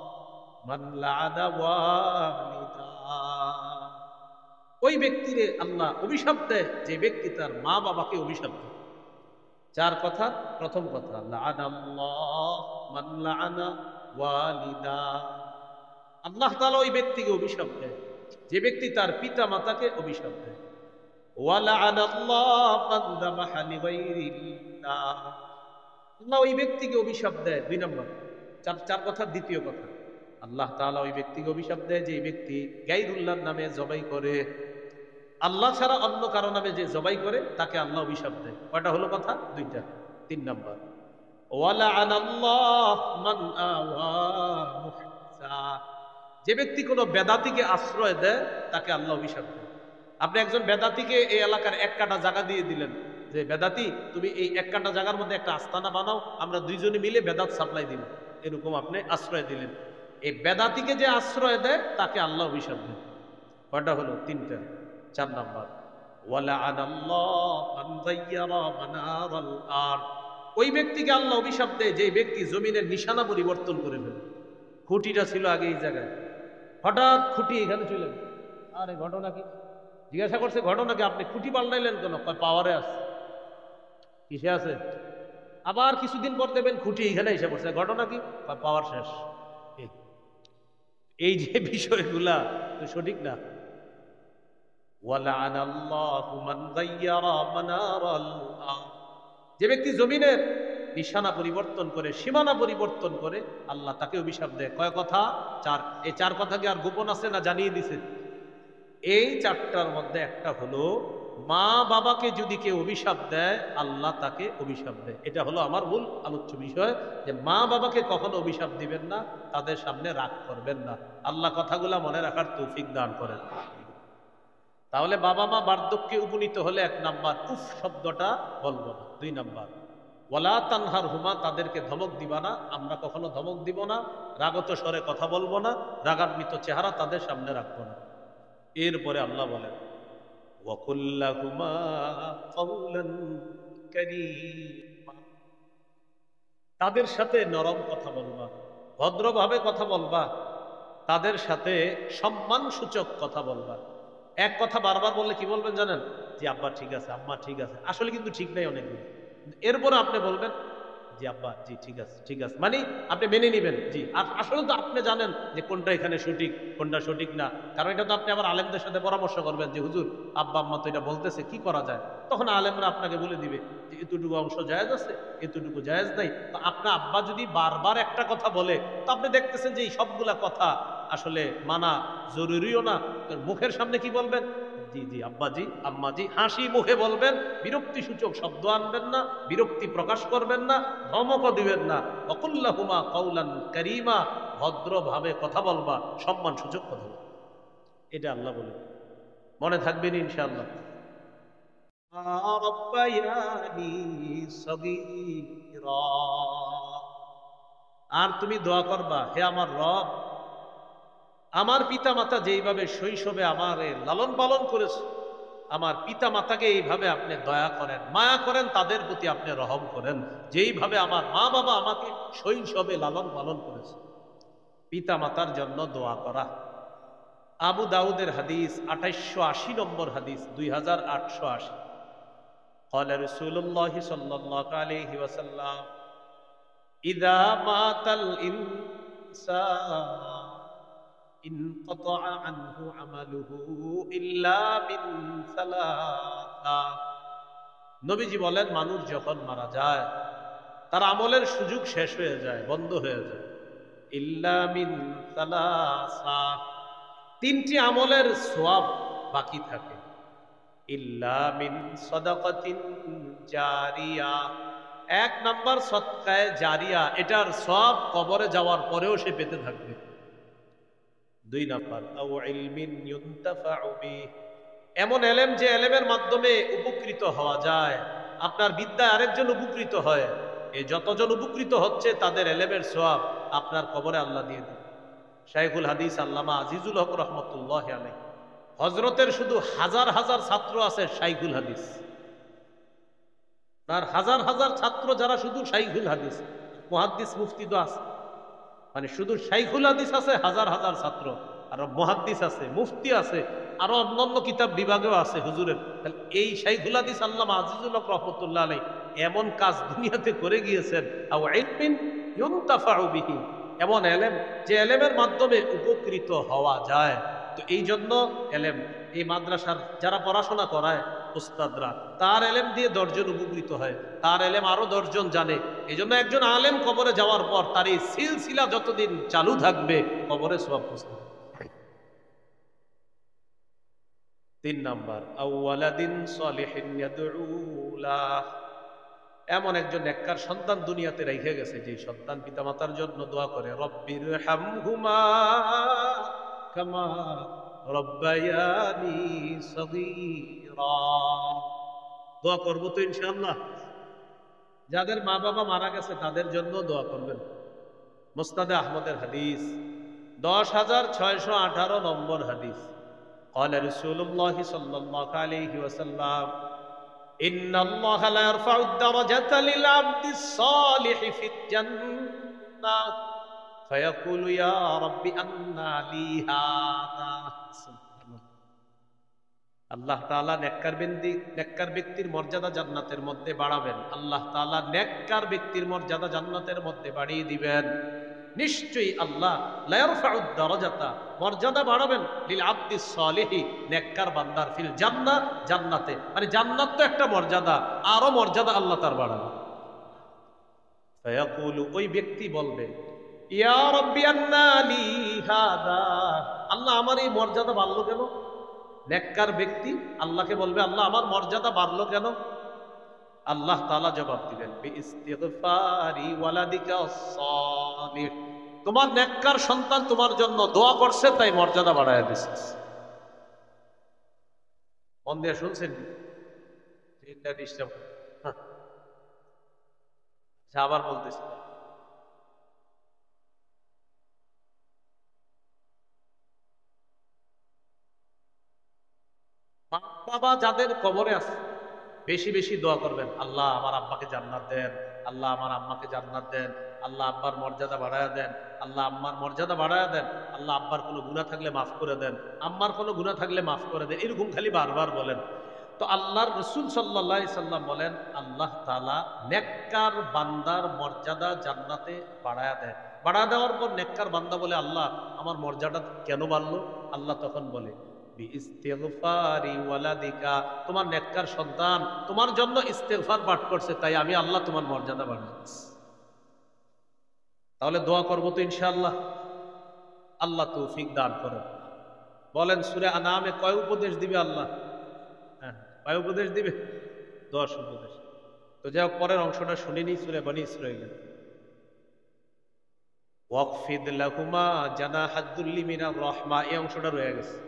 মান লাআনা ওয়ালিদা। ওই ব্যক্তিরে আল্লাহ অভিশাপ দেয় যে ব্যক্তি তার মা বাবাকে অভিশাপ দেয়। 4 কথা। প্রথম কথা, লাআনাল্লাহ মান লাআনা ওয়ালিদা, আল্লাহ তাআলা ওই ব্যক্তিকে অভিশাপ দেয় যে ব্যক্তি তার পিতা মাতাকে অভিশাপ দেয়। ওয়া লাআনাল্লাহ মান যাবাহা লিগাইরিল্লাহ, আল্লাহ ওই ব্যক্তিকে অভিশাপ দেয়। 2 নম্বর, 4 কথার দ্বিতীয় কথা, আল্লাহ তাআলা ওই ব্যক্তিকে অভিশাপ দেয় যে ব্যক্তি গায়রুল্লাহর নামে জবাই করে, আল্লাহ ছাড়া অন্য কারো নামে যে জবাই করে তাকে আল্লাহ অভিশাপ দেয়। কয়টা হলো কথা? 2টা। 3 নম্বর, ওয়া লাআনাল্লাহ মান আওয়া মুহসা, যে ব্যক্তি কোনো বেদাতিকে আশ্রয় দেয় তাকে আল্লাহ অভিশাপ দেয়। আপনি একজন বেদাতিকে এই এলাকার 1 কাঠা জায়গা দিয়ে দিলেন, যে বেদাতি তুমি এই 1 কাঠা জায়গার মধ্যে একটা আস্তানা বানাও, আমরা 2 জনে মিলে বেদাত সাপ্লাই দিব, এরকম আপনি আশ্রয় দিলেন। এই বেদাতিকে যে আশ্রয় দেয় তাকে আল্লাহ অভিশাপ দেয়। কয়টা হলো? 3টা। 4 নম্বর, ওয়া লাআনাল্লাহ মান যায়্যারা মানারাল আরদ, ওই ব্যক্তিকে আল্লাহ অভিশাপ দেয় যে ব্যক্তি জমিনের নিশানা পরিবর্তন করে ফেলে। খুঁটিটা ছিল আগে এই জায়গায়, হঠাৎ খুঁটি এখানে চলে গেল। আরে ঘটনা কি? জিজ্ঞাসা করছে ঘটনা কি, আপনি খুঁটি পাল্টাইলেন কেন? পাওয়ারে আছে। কিসে আছে? আবার কিছুদিন পর দেবেন খুঁটি এখানে এসে পড়ছে, ঘটনা কি? পাওয়ার শেষ। এই যে বিষয়গুলা তো সঠিক না। ওয়া লাআনাল্লাহু মান যায়্যারা মানারাল আরদ, যে ব্যক্তি জমিনের নিশানা পরিবর্তন করে, সীমানা পরিবর্তন করে, আল্লাহ তাকে অভিশাপ দেয়। কয় কথা? 4। এই 4 কথা কি আর গোপন আছে না জানিয়ে দিছে? এই 4টার মধ্যে একটা হলো, মা বাবাকে যদি কেউ অভিশাপ দেয় আল্লাহ তাকে অভিশাপ দেয়। এটা হলো আমার মূল আলোচ্য বিষয়, যে মা বাবাকে কখনো অভিশাপ দিবেন না, তাদের সামনে রাগ করবেন না। আল্লাহ কথাগুলা মনে রাখার তৌফিক দান করেন। তাহলে বাবা মা বার্ধক্যে উপনীত হলে 1 নাম্বার উফ শব্দটা বলবো না। 2 নাম্বার ওয়ালা তানহার হুমা, তাদেরকে ধমক দিবা না। আমরা কখনো ধমক দিব না, রাগত স্বরে কথা বলবো না, রাগান্বিত চেহারা তাদের সামনে রাখবো না। এরপরে আল্লাহ বলেন ওয়াকুল্লাহুমা কাওলান কারীমা, তাদের সাথে নরম কথা বলবা, ভদ্রভাবে কথা বলবা, তাদের সাথে সম্মানসূচক কথা বলবা। এক কথা বারবার বললে কি বলবেন জানেন? জি আব্বা ঠিক আছে, আম্মা ঠিক আছে, আসলে কিন্তু ঠিক নাই অনেকগুলো। এরপরে আপনি বলবেন জি আব্বা জি ঠিক আছে ঠিক আছে, মানে আপনি মেনে নিবেন জি। আর আসলে তো আপনি জানেন যে কোনটা এখানে সঠিক কোনটা সঠিক না, কারণ এটা তো আপনি আবার আলেমদের সাথে পরামর্শ করবেন যে হুজুর আব্বা আম্মা তো এটা বলতেছে, কি করা যায়? তখন আলেমরা আপনাকে বলে দিবে যে এতটুকু অংশ জায়েজ আছে, এতটুকু জায়েজ নাই। তো আপনার আব্বা যদি বারবার একটা কথা বলে, তো আপনি দেখতেছেন যে এই সবগুলা কথা আসলে মানা জরুরিও না। মুখের সামনে কি বলবেন? জি জি আব্বা জি আম্মা জি, হাসি মুখে বলবেন, বিরক্তি সূচক শব্দ আনবেন না, বিরক্তি প্রকাশ করবেন না, ধমকও দিবেন না। ওয়াকুল্লাহুমা কাওলান কারীমা, ভদ্রভাবে কথা বলবা, সম্মান সূচক কথা বলবা। এটা আল্লাহ বলেন, মনে থাকবেন ইনশাআল্লাহ। রাব্বায়ানি সগীরা, আর তুমি দোয়া করবা হে আমার রব, আমার পিতা মাতা যেইভাবে শৈশবে আমার লালন পালন করেছে, আমার পিতা মাতাকে এইভাবে আপনি দয়া করেন, মায়া করেন, তাদের প্রতি আপনি রহম করেন, যেইভাবে আমার মা বাবা আমাকে শৈশবে লালন পালন করেছে। পিতা মাতার জন্য দোয়া করা। আবু দাউদের হাদিস 2880 নম্বর হাদিস, 2880। قال رسول الله صلى الله عليه وسلم إذا مات الإنسان انقطع عنه عمله إلا من ثلاثة। নবীজি বলেন মানুষ যখন মারা যায় তার আমলের সুযোগ শেষ হয়ে যায়, বন্ধ হয়ে যায়। ইল্লা মিন সালাসা, 3টি আমলের সওয়াব বাকি থাকে। ইল্লা মিন সাদাকাতিন জারিয়া, 1 নাম্বার সদকায়ে জারিয়া, এটার সওয়াব কবরে যাওয়ার পরেও সে পেতে থাকবে। 2 নাম্বার আও ইলমিন ইউনতাফাউ বিহি, এমন এলেম যে এলেমের মাধ্যমে উপকৃত হওয়া যায়। আপনার বিদ্যায় আরেকজন উপকৃত হয়, এই যতজন উপকৃত হচ্ছে তাদের এলেমের সওয়াব আপনার কবরে আল্লাহ দিয়ে দেন। শাইখুল হাদিস আল্লামা আজিজুল হক রহমতুল্লাহ আলাইহি, হযরতের শুধু হাজার হাজার ছাত্র আছে শাইখুল হাদিস, তার হাজার হাজার ছাত্র যারা শুধু শাইখুল হাদিস, মুহাদ্দিস মুফতি তো আছে, মানে শুধু শাইখুল হাদিস আছে হাজার হাজার ছাত্র, আর মুহাদ্দিস আছে, মুফতি আছে, আরো অন্যান্য কিতাব বিভাগেও আছে হুজুরের। তাহলে এই শাইখুল হাদিস আল্লামা আজিজুল হক রহমতুল্লাহ আলাইহি এমন কাজ দুনিয়াতে করে গিয়েছেন, আও ইলমিন ইউনতাফাউ বিহি, এমন এলেম যে এলেমের মাধ্যমে উপকৃত হওয়া যায়। তো এই জন্য এলেম, এই মাদ্রাসার যারা পড়াশোনা করায় উস্তাদরা, তার এলেম দিয়ে 10 জন উপকৃত হয়, তার এলেম আরো 10 জন জানে। এই জন্য একজন আলেম কবরে যাওয়ার পর তার এই সিলসিলা যতদিন চালু থাকবে কবরে সওয়াব পৌঁছবে। 3 নাম্বার আওয়ালাদিন সলিহিন ইয়াদউ লাহ, এমন একজন নেককার সন্তান দুনিয়াতে রেখে গেছে যে সন্তান পিতামাতার জন্য দোয়া করে রব্বির হামহুমা কামা রব্বায়ানি সগীরা। দোয়া করবো তো ইনশাআল্লাহ। যাদের মা বাবা মারা গেছে তাদের জন্য দোয়া করবেন। মুসনাদে আহমদের হাদিস 10,618 নম্বর হাদিস। قال رسول الله صلى الله عليه وسلم إن الله لا يرفع الدرجة للعبد الصالح في الجنة فيقول يا رب أنى لي هذا। আল্লাহ তাআলা নেককার ব্যক্তির মর্যাদা জান্নাতের মধ্যে বাড়াবেন। আল্লাহ তাআলা নেককার ব্যক্তির মর্যাদা জান্নাতের মধ্যে বাড়িয়ে দিবেন। নিশ্চয়ই আল্লাহ লা ইয়ারফাউদ দারাজাতা, মর্যাদা বাড়াবেন লিল আবদিস সালিহি, নেককার বান্দার ফিল জান্নাহ, জান্নাতে। মানে জান্নাত তো একটা মর্যাদা, আরো মর্যাদা আল্লাহ তার বাড়াবেন। ফায়াকুলু, ওই ব্যক্তি বলবে ইয়া রাব্বি আন্না লি হাদা, আল্লাহ আমার এই মর্যাদা বাড়লো কেন? নেককার ব্যক্তি আল্লাহকে বলবে আল্লাহ আমার মর্যাদা বাড়লো কেন? আল্লাহ তাআলা জবাব দিবেন বিইস্তিগফারি ওয়ালাদিকা সালিহ, তোমার নেককার সন্তান তোমার জন্য দোয়া করছে তাই মর্যাদা বাড়ায় দিয়েছে। মন দিয়ে শুনছেন? ডিস্টার্ব। আচ্ছা, আবার বলতেছি, মা বাবা যাদের কবরে আছে বেশি বেশি দোয়া করবেন, আল্লাহ আমার আব্বাকে জান্নাত দেন, আল্লাহ আমার আম্মাকে জান্নাত দেন, আল্লাহ আব্বার মর্যাদা বাড়ায়া দেন, আল্লাহ আম্মার মর্যাদা বাড়ায়া দেন, আল্লাহ আব্বার কোনো গুনাহ থাকলে মাফ করে দেন, আম্মার কোনো গুনাহ থাকলে মাফ করে দেন, এরকম খালি বারবার বলেন। তো আল্লাহর রসুল সাল্লাল্লাহু আলাইহি সাল্লাম বলেন, আল্লাহ তাআলা নেককার বান্দার মর্যাদা জান্নাতে বাড়ায়া দেয়। বাড়ায়া দেওয়ার পর নেককার বান্দা বলে, আল্লাহ আমার মর্যাদা কেন বাড়লো? আল্লাহ তখন বলে, বিইস্তিগফারি ওয়ালাদিকা, তোমার নেককার সন্তান তোমার জন্য ইস্তেগফার পাঠ করছে, তাই আমি আল্লাহ তোমার মর্যাদা বাড়াচ্ছি। তাহলে দোয়া করবো তো ইনশাআল্লাহ। আল্লাহ তৌফিক দান করেন। বলেন, সূরা আনামে কয় উপদেশ দিবে আল্লাহ? হ্যাঁ, কয় উপদেশ দিবে? 10 উপদেশ। তো যাই হোক, পরের অংশটা শুনিনি, সূরা বনী ইসরাঈল। ওয়াকফিদ লাহুমা জানাহাদ যুল্লি মিনার রাহমা, এই অংশটা রয়ে গেছে।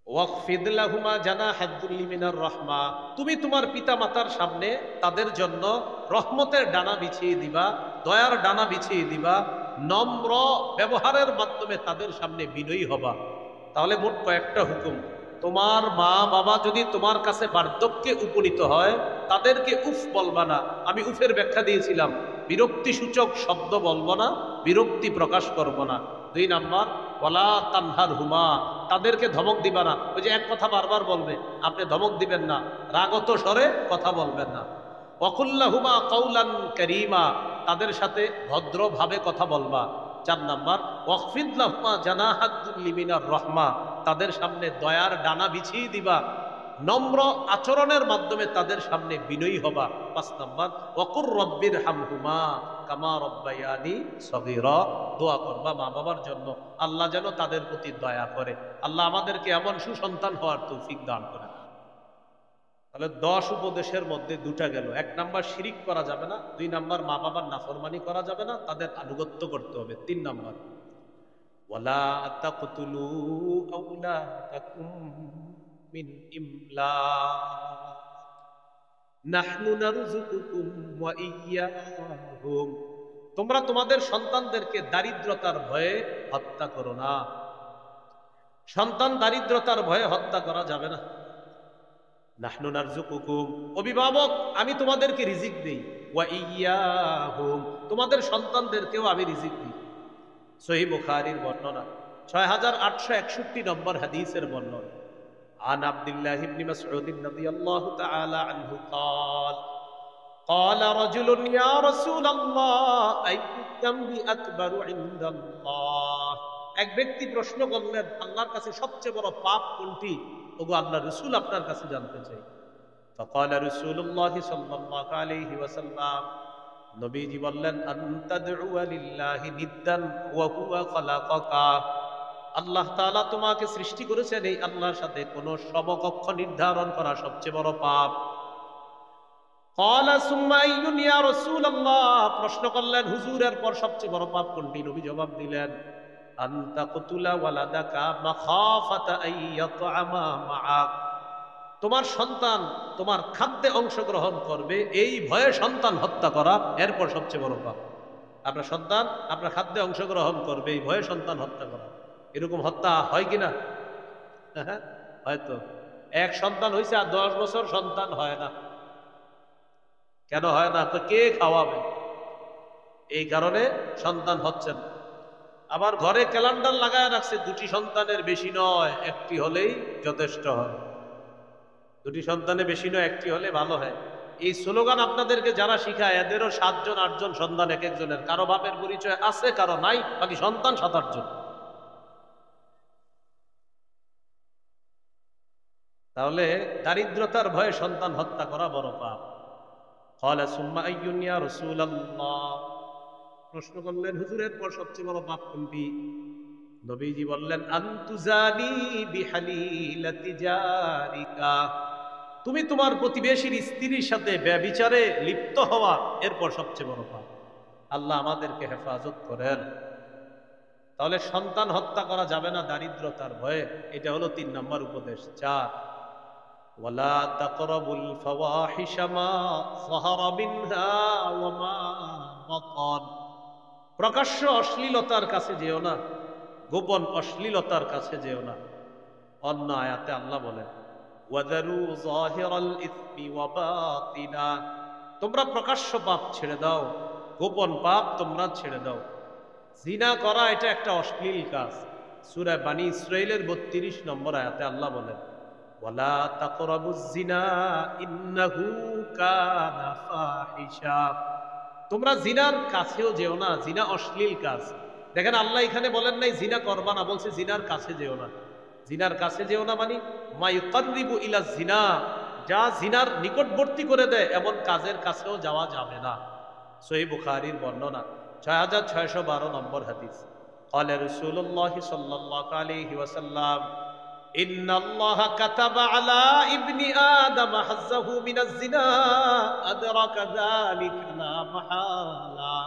ওয়াকফিদ লাহুমা জানাহাদ যুল্লি মিনার রাহমা, তুমি তোমার পিতা মাতার সামনে তাদের জন্য রহমতের ডানা বিছিয়ে দিবা, দয়ার ডানা বিছিয়ে দিবা, নম্র ব্যবহারের মাধ্যমে তাদের সামনে বিনয়ী হবা। তাহলে মোট কয়েকটা হুকুম। তোমার মা বাবা যদি তোমার কাছে বার্ধক্যে উপনীত হয়, তাদেরকে উফ বলবা না। আমি উফের ব্যাখ্যা দিয়েছিলাম, বিরক্তি সূচক শব্দ বলবো না, বিরক্তি প্রকাশ করব না। 2 নাম্বার, ওয়ালা তানহার হুমা, তাদেরকে ধমক দিবা না। ওই যে এক কথা বারবার বলবে, আপনি ধমক দিবেন না, রাগত স্বরে কথা বলবেন না। ওয়াকুল্লাহুমা কাউলান কারীমা, তাদের সাথে ভদ্রভাবে কথা বলবা। 4 নাম্বার, ওয়াকফিদ লাহুমা জানাহাদ যুল্লি মিনার রাহমা, তাদের সামনে দয়ার ডানা বিছিয়ে দিবা, নম্র আচরণের মাধ্যমে তাদের সামনে বিনয়ী হবা। 5 নাম্বার, ওয়াকুর রব্বির হামহুমা কামা রব্বায়ানি সগীরা, দোয়া করবা মা বাবার জন্য, আল্লাহ যেন তাদের প্রতি দয়া করে। আল্লাহ আমাদেরকে এমন সুসন্তান হওয়ার তৌফিক দান করে। তাহলে 10 উপদেশের মধ্যে 2টা গেল। 1 নাম্বার, শিরিক করা যাবে না। 2 নাম্বার, মা বাবার নাফরমানি করা যাবে না, তাদের আনুগত্য করতে হবে। 3 নাম্বার, ওয়ালা তাকতুলু আওলাদাকুম মিন ইমলাক নাহনু নারযুকুকুম ওয়া ইয়্যাহুম, তোমরা তোমাদের সন্তানদেরকে দারিদ্রতার ভয়ে হত্যা করো না। সন্তান দারিদ্রতার ভয়ে হত্যা করা যাবে না। নাহনু নারযুকুকুম, অভিভাবক আমি তোমাদেরকে রিজিক দেই, ওয়া ইয়্যাহুম, তোমাদের সন্তানদেরকেও আমি রিজিক দিই। সহিহ বুখারীর বর্ণনা, 6861 নম্বর হাদিসের বর্ণনা। আন আব্দুল্লাহ ইবনে মাসউদ রাদিয়াল্লাহু তাআলা আনহু قال قال رجل يا رسول الله أي الذنب أكبر عند الله, এক ব্যক্তি প্রশ্ন করলেন, আল্লাহর কাছে সবচেয়ে বড় পাপ কোনটি? ওগো আল্লাহর রাসূল, আপনার কাছে জানতে চাই। فقال رسول الله صلى الله عليه وسلم, নবীজি বললেন, আনতাদউ লিল্লাহি নিদ্দান ওয়া হুয়া খালাকাকা, আল্লাহ তাআলা তোমাকে সৃষ্টি করেছেন, এই আল্লাহর সাথে কোন সমকক্ষ নির্ধারণ করা সবচেয়ে বড় পাপ। ক্বালা সুম্মা আইয়ুন ইয়া রাসূলুল্লাহ, প্রশ্ন করলেন, হুজুর এরপর সবচেয়ে বড় পাপ কোনটি? নবী জবাব দিলেন, আনতা কতুলা ওয়ালাদাকা মাখাফাতা আইয়াতআমা মাআক, তোমার সন্তান তোমার খাদ্যে অংশগ্রহণ করবে এই ভয়ে সন্তান হত্যা করা এরপর সবচেয়ে বড় পাপ। আপনার সন্তান আপনার খাদ্যে অংশগ্রহণ করবে এই ভয়ে সন্তান হত্যা করা, এরকম হত্যা হয় কিনা? হয়তো এক সন্তান হয়েছে আর 10 বছর সন্তান হয় না। কেন হয় না? তো কে খাওয়াবে? এই কারণে সন্তান হচ্ছে না। আবার ঘরে ক্যালেন্ডার লাগায় রাখছে, 2টি সন্তানের বেশি নয়, 1টি হলেই যথেষ্ট হয়। 2টি সন্তানের বেশি নয়, 1টি হলে ভালো হয়। এই স্লোগান আপনাদেরকে যারা শিখায়, এদেরও 7 জন 8 জন সন্তান এক একজনের, কারো বাপের পরিচয় আছে কারো নাই, বাকি সন্তান 7-8 জন। তাহলে দারিদ্রতার ভয়ে সন্তান হত্যা করা বড় পাপ। ক্বালা সুম্মা আইয়ুন ইয়া রাসূলুল্লাহ, প্রশ্ন করলেন, হুজুরের পর সবচেয়ে বড় পাপ কোনটি? নবীজি বললেন, আনতুজানি বিহালিলাতি জারিকা, তুমি তোমার প্রতিবেশীর স্ত্রীর সাথে ব্যভিচারে লিপ্ত হওয়া এরপর সবচেয়ে বড় পাপ। আল্লাহ আমাদেরকে হেফাজত করেন। তাহলে সন্তান হত্যা করা যাবে না দারিদ্রতার ভয়ে, এটা হলো 3 নম্বর উপদেশ। 4, ওয়ালা তাকরাবুল ফাওয়াহিশা মা যাহারা মিনহা ওয়া মা বাতান। প্রকাশ্য অশ্লীলতার কাছে যেও না, গোপন অশ্লীলতার কাছে যেও না। অন্য আয়াতে আল্লাহ বলেন ওয়াযারু যাহিরাল ইসমি ওয়া বাতিনা, তোমরা প্রকাশ্য পাপ ছেড়ে দাও, গোপন পাপ তোমরা ছেড়ে দাও। জিনা করা এটা একটা অশ্লীল কাজ। সূরা বানী ইসরাঈলের ৩২ নম্বর আয়াতে আল্লাহ বলেন ওয়ালা তাকরাবুজ জিনা ইন্নাহু কানা ফাহিশা, তোমরা জিনার কাছেও যেও না, জিনা অশ্লীল কাজ। দেখেন আল্লাহ এখানে বলেন নাই জিনা করবা না, বলছে জিনার কাছে যেও না। জিনার কাছে যেও না মানে মা ইউকাররিবু ইলা জিনা, যা জিনার নিকটবর্তী করে দেয় এমন কাজের কাছেও যাওয়া যাবে না। সহিহ বুখারীর বর্ণনা 6612 নম্বর হাদিস। قال رسول الله صلى الله عليه وسلم إن الله كتب على ابن آدم حظه من الزنا أدرك ذلك لا محالة।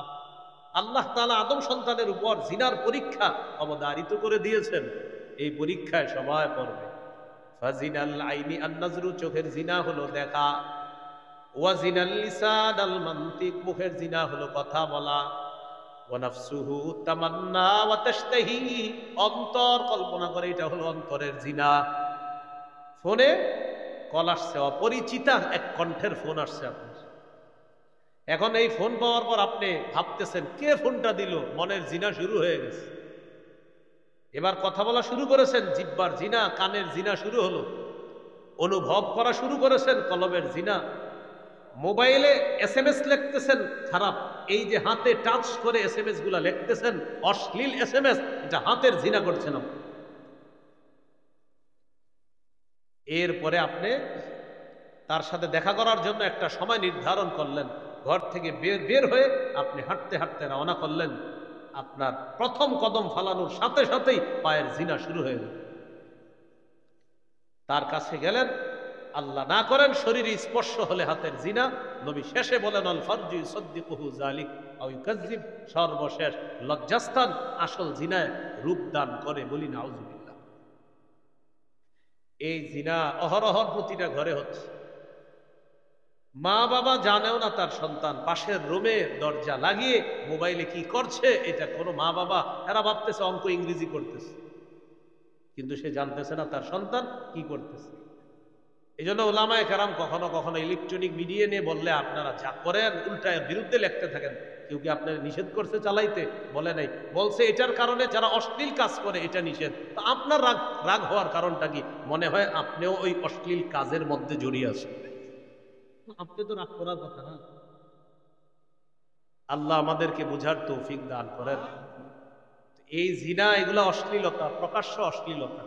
আল্লাহ তাআলা আদম সন্তানের উপর জিনার পরীক্ষা অবধারিত করে দিয়েছেন, এই পরীক্ষায় সবাই পড়বে। ফাজিনাল আইনি আন-নাজরু, চোখের জিনা হলো দেখা। ওয়া জিনাল লিসান আল মানতিক, মুখের জিনা হলো কথা বলা। ওয়া নাফসুহু তামান্না ওয়া তাশতাহি, অন্তর কল্পনা করে, এটা হলো অন্তরের জিনা। ফোনে কল আসছে, অপরিচিতা এক কণ্ঠের ফোন আসছে আপনার। এখন এই ফোন পাওয়ার পর আপনি ভাবতেছেন কে ফোনটা দিল, মনের জিনা শুরু হয়ে গেছে। এবার কথা বলা শুরু করেছেন, জিহ্বার জিনা, কানের জিনা শুরু হলো। অনুভব করা শুরু করেছেন, কলবের জিনা। মোবাইলে SMS লিখতেছেন, খারাপ। এই যে হাতে টাচ করে SMS গুলা লিখতেছেন, অশ্লীল SMS, এটা হাতের জিনা করছেন। এরপরে আপনি তার সাথে দেখা করার জন্য একটা সময় নির্ধারণ করলেন, ঘর থেকে বের হয়ে আপনি হাঁটতে হাঁটতে রওনা করলেন। আপনার প্রথম কদম ফালানোর সাথে সাথেই পায়ের জিনা শুরু হয়ে গেল। তার কাছে গেলেন, আল্লাহ না করেন শরীরে স্পর্শ হলে হাতের জিনা। নবী শেষে বলেন আল ফারজু ইউসাদ্দিকুহু যালিক আও ইউকাযযিব, সর্বশেষ লজ্জাস্থান আসল জিনায় রূপদান করে, বলি নাউযুবিল্লাহ। এই জিনা অহরহর প্রতিটা ঘরে হচ্ছে। মা বাবা জানেও না তার সন্তান পাশের রুমে দরজা লাগিয়ে মোবাইলে কি করছে, এটা কোনো মা বাবা, এরা ভাবতেছে অঙ্ক ইংরেজি করতেছে, কিন্তু সে জানতেছে না তার সন্তান কি করতেছে। এই জন্য ওলামায়ে কেরাম কখনো কখনো ইলেকট্রনিক মিডিয়া নিয়ে বললে আপনারা যা করেন উল্টায় বিরুদ্ধে লিখতে থাকেন। কেউ কি আপনার নিষেধ করছে চালাইতে? বলে নাই, বলছে এটার কারণে যারা অশ্লীল কাজ করে এটা নিষেধ। তো আপনার রাগ হওয়ার কারণটা কি? মনে হয় আপনিও ওই অশ্লীল কাজের মধ্যে জড়িয়ে আছেন। আপনি তো রাগ করার কথা না। আল্লাহ আমাদেরকে বুঝার তৌফিক দান করেন। এই জিনা, এগুলা অশ্লীলতা, প্রকাশ্য অশ্লীলতা।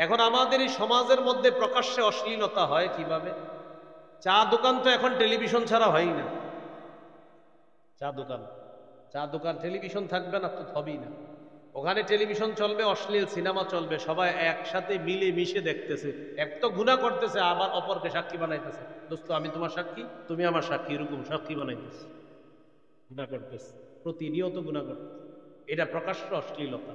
এখন আমাদের এই সমাজের মধ্যে প্রকাশ্যে অশ্লীলতা হয় কিভাবে? চা দোকান তো এখন টেলিভিশন ছাড়া হয় না। চা দোকান টেলিভিশন থাকবে না তো হবেই না। ওখানে টেলিভিশন চলবে, অশ্লীল সিনেমা চলবে, সবাই একসাথে মিলে মিশে দেখতেছে। এক তো গুনাহ করতেছে, আবার অপরকে সাক্ষী বানাইতেছে। দোস্ত আমি তোমার সাক্ষী, তুমি আমার সাক্ষী, এরকম সাক্ষী বানাইতেছে, গুনাহ করতেছে, প্রতিনিয়ত গুনাহ করতেছে। এটা প্রকাশ্য অশ্লীলতা।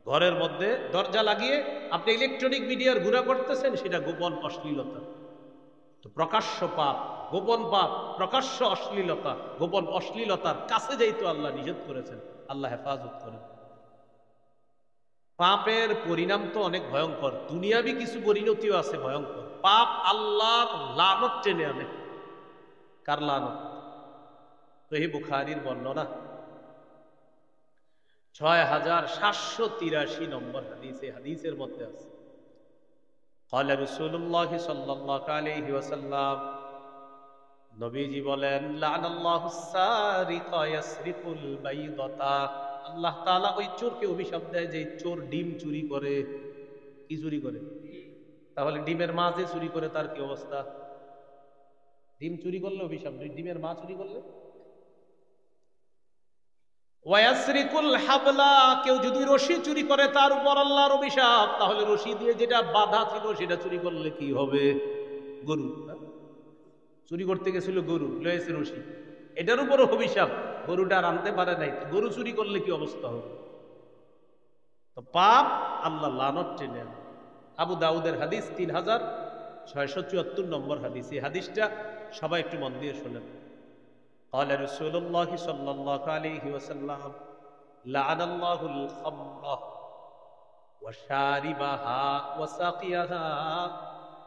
ঘরের মধ্যে দরজা লাগিয়ে আপনি ইলেকট্রনিক মিডিয়ার গুনাহ করতেছেন, সেটা গোপন অশ্লীলতা। তো প্রকাশ্য পাপ, গোপন পাপ, প্রকাশ্য অশ্লীলতা, গোপন অশ্লীলতার কাছে যাইতো আল্লাহ নিষেধ করেছেন। আল্লাহ হেফাজত করেন। পাপের পরিণাম তো অনেক ভয়ঙ্কর, দুনিয়াবি কিছু পরিণতিও আছে ভয়ঙ্কর। পাপ আল্লাহর লানত টেনে আনে। কার লানত? সহিহ বুখারীর বর্ণনা 6783 নম্বর হাদিস। এই হাদিসের মধ্যে আছে قال رسول الله صلى الله عليه وسلم, নবীজি বলেন লানাল্লাহু সারিকা ইয়াসরিকুল বাইদাতা, আল্লাহ তাআলা ওই চোরকে অভিশাপ দেয় যে চোর ডিম চুরি করে। কি চুরি করে? তাহলে ডিমের মা যে চুরি করে তার কি অবস্থা? ডিম চুরি করলে অভিশাপ, ডিমের মা চুরি করলে? ওয়াসরিকুল হাবলা, কেউ যদি রশি চুরি করে তার উপর আল্লাহর অভিশাপ। তাহলে রশি দিয়ে যেটা বাঁধা ছিল সেটা চুরি করলে কি হবে? গরু চুরি করতে গেছিল, গরু লয়েছে রশি, এটার উপরও অভিশাপ। গরুটা আর আনতে পারে নাই, গরু চুরি করলে কি অবস্থা হবে? তো পাপ আল্লাহ লানত টেনে। আবু দাউদের হাদিস 3000 674 নম্বর হাদিস। এই হাদিসটা সবাই একটু মন দিয়ে শোনেন। قال رسول الله صلى الله عليه وسلم لعن الله الخمر وشاربها وساقيها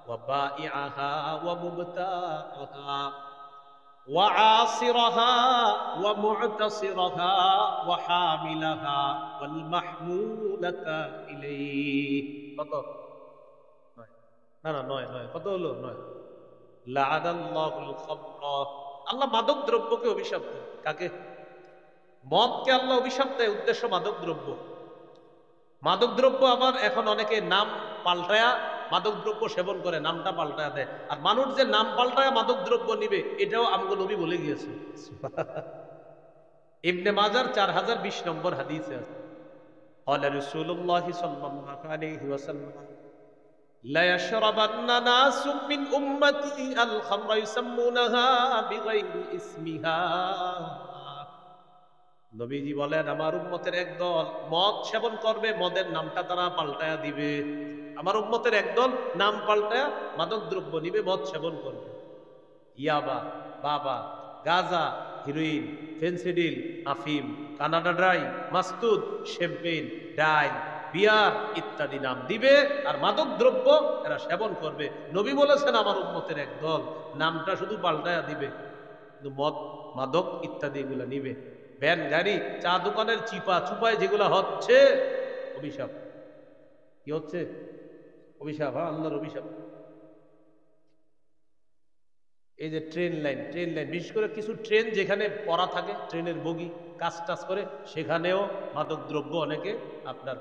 وبائعها ومبتاعها وعاصرها ومعتصرها وحاملها والمحمولة إليه. কত? না নয় কত হলো? নয়। লাআনাল্লাহুল খামরা, আল্লাহ মাদক দ্রব্যকে অভিশাপ দেয়। কাকে? মদকে আল্লাহ অভিশাপ দেয়, উদ্দেশ্য মাদক দ্রব্য। মাদক দ্রব্য আবার এখন অনেকে নাম পাল্টায়া মাদক দ্রব্য সেবন করে, নামটা পাল্টায়া দেয়। আর মানুষ যে নাম পাল্টায়া মাদক দ্রব্য নিবে, এটাও আমগো নবী বলে গিয়েছে। ইবনে মাজার 4020 নম্বর হাদিসে আছে, قال رسول الله صلى الله عليه وسلم لا يشربن ناس من امتي الخمر يسمونها بغير اسمها. নবীজি বলেন, আমার উম্মতের একদল মদ সেবন করবে, মদের নামটা তারা পাল্টায়া দিবে। আমার উম্মতের একদল নাম পাল্টায়া মাদক দ্রব্য নিবে, মদ সেবন করবে। ইয়াবা, বাবা, গাঁজা, হিরোইন, ফেন্সিডিল, আফিম, কানাডা ড্রাই, মাস্তুদ, শ্যাম্পেইন, ডাই, বিয়ার ইত্যাদি নাম দিবে, আর মাদক দ্রব্য এরা সেবন করবে। নবী বলেছেন, আমার উম্মতের একদল নামটা শুধু পাল্টায়া দিবে, কিন্তু মদ, মাদক ইত্যাদি এগুলা নিবে। ভ্যান গাড়ি, চা দোকানের চিপা চুপায় যেগুলা হচ্ছে, অভিশাপ। কি হচ্ছে? অভিশাপ। হ্যাঁ, আল্লাহর অভিশাপ। এই যে ট্রেন লাইন, বিশেষ করে কিছু ট্রেন যেখানে পড়া থাকে, ট্রেনের বগি কাজ টাজ করে, সেখানেও মাদক দ্রব্য অনেকে আপনার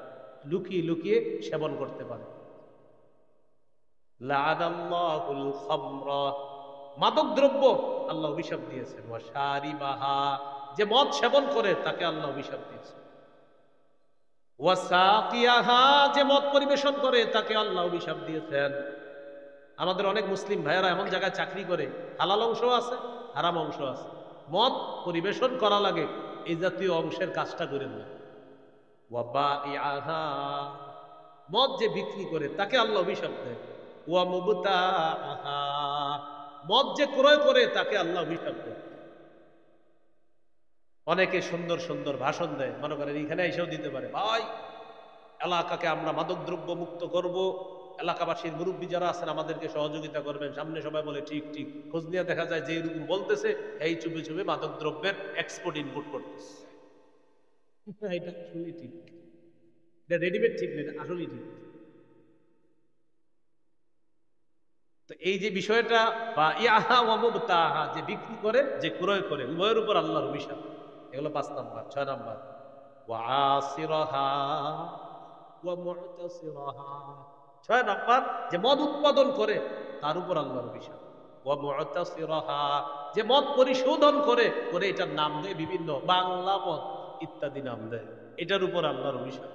লুকিয়ে লুকিয়ে সেবন করতে পারে। লাআনাল্লাহুল খামরা, মাদক দ্রব্য আল্লাহ অভিশাপ দিয়েছেন। ওয়া শারিবাহা, যে মদ সেবন করে তাকে আল্লাহ অভিশাপ দিয়েছেন। ওয়া সাকিয়াহা, যে মদ পরিবেশন করে তাকে আল্লাহ অভিশাপ দিয়েছেন। আমাদের অনেক মুসলিম ভাইয়েরা এমন জায়গায় চাকরি করে, হালাল অংশ আছে, হারাম অংশ আছে, মদ পরিবেশন করা লাগে, এই জাতীয় অংশের কাজটা করে না। ওয়া বাইআহা, মদ যে বিক্রি করে তাকে আল্লাহ অভিশাপ দেয়। ওয়া মুবতাআহা, মদ যে ক্রয় করে তাকে আল্লাহ অভিশাপ দেয়। অনেকে সুন্দর সুন্দর ভাষণ দেয়, মনে করেন এখানে এসেও দিতে পারে, ভাই এলাকাকে আমরা মাদক দ্রব্য মুক্ত করব, এলাকাবাসীর মুরব্বী যারা আছেন আমাদেরকে সহযোগিতা করবেন। সামনে সবাই বলে ঠিক ঠিক, খোঁজ নিয়ে দেখা যায় যে এরকম বলতেছে, এই চুপে চুপে মাদক দ্রব্যের এক্সপোর্ট ইনপুট করতেছে। এটা আসলে ঠিক, এটা রেডিমেড ঠিক নেই, আসলেই ঠিক। তো এই যে বিষয়টা, বা ইয়াহা ওয়া মুবতাহা, যে বিক্রি করে, যে ক্রয় করে, উভয়ের উপর আল্লাহর অভিশাপ। এগুলো 5 নাম্বার। 6 নাম্বার, ওয়া আসিরাহা ওয়া মু'তাসিরাহা, 6 নাম্বার, যে মদ উৎপাদন করে তার উপর আল্লাহর অভিশাপ। ওয়া মু'তাসিরাহা, যে মদ পরিশোধন করে এটার নাম দেয় বিভিন্ন, বাংলা মদ ইত্যাদি নাম দেয়, এটার উপর আল্লাহর অভিশাপ।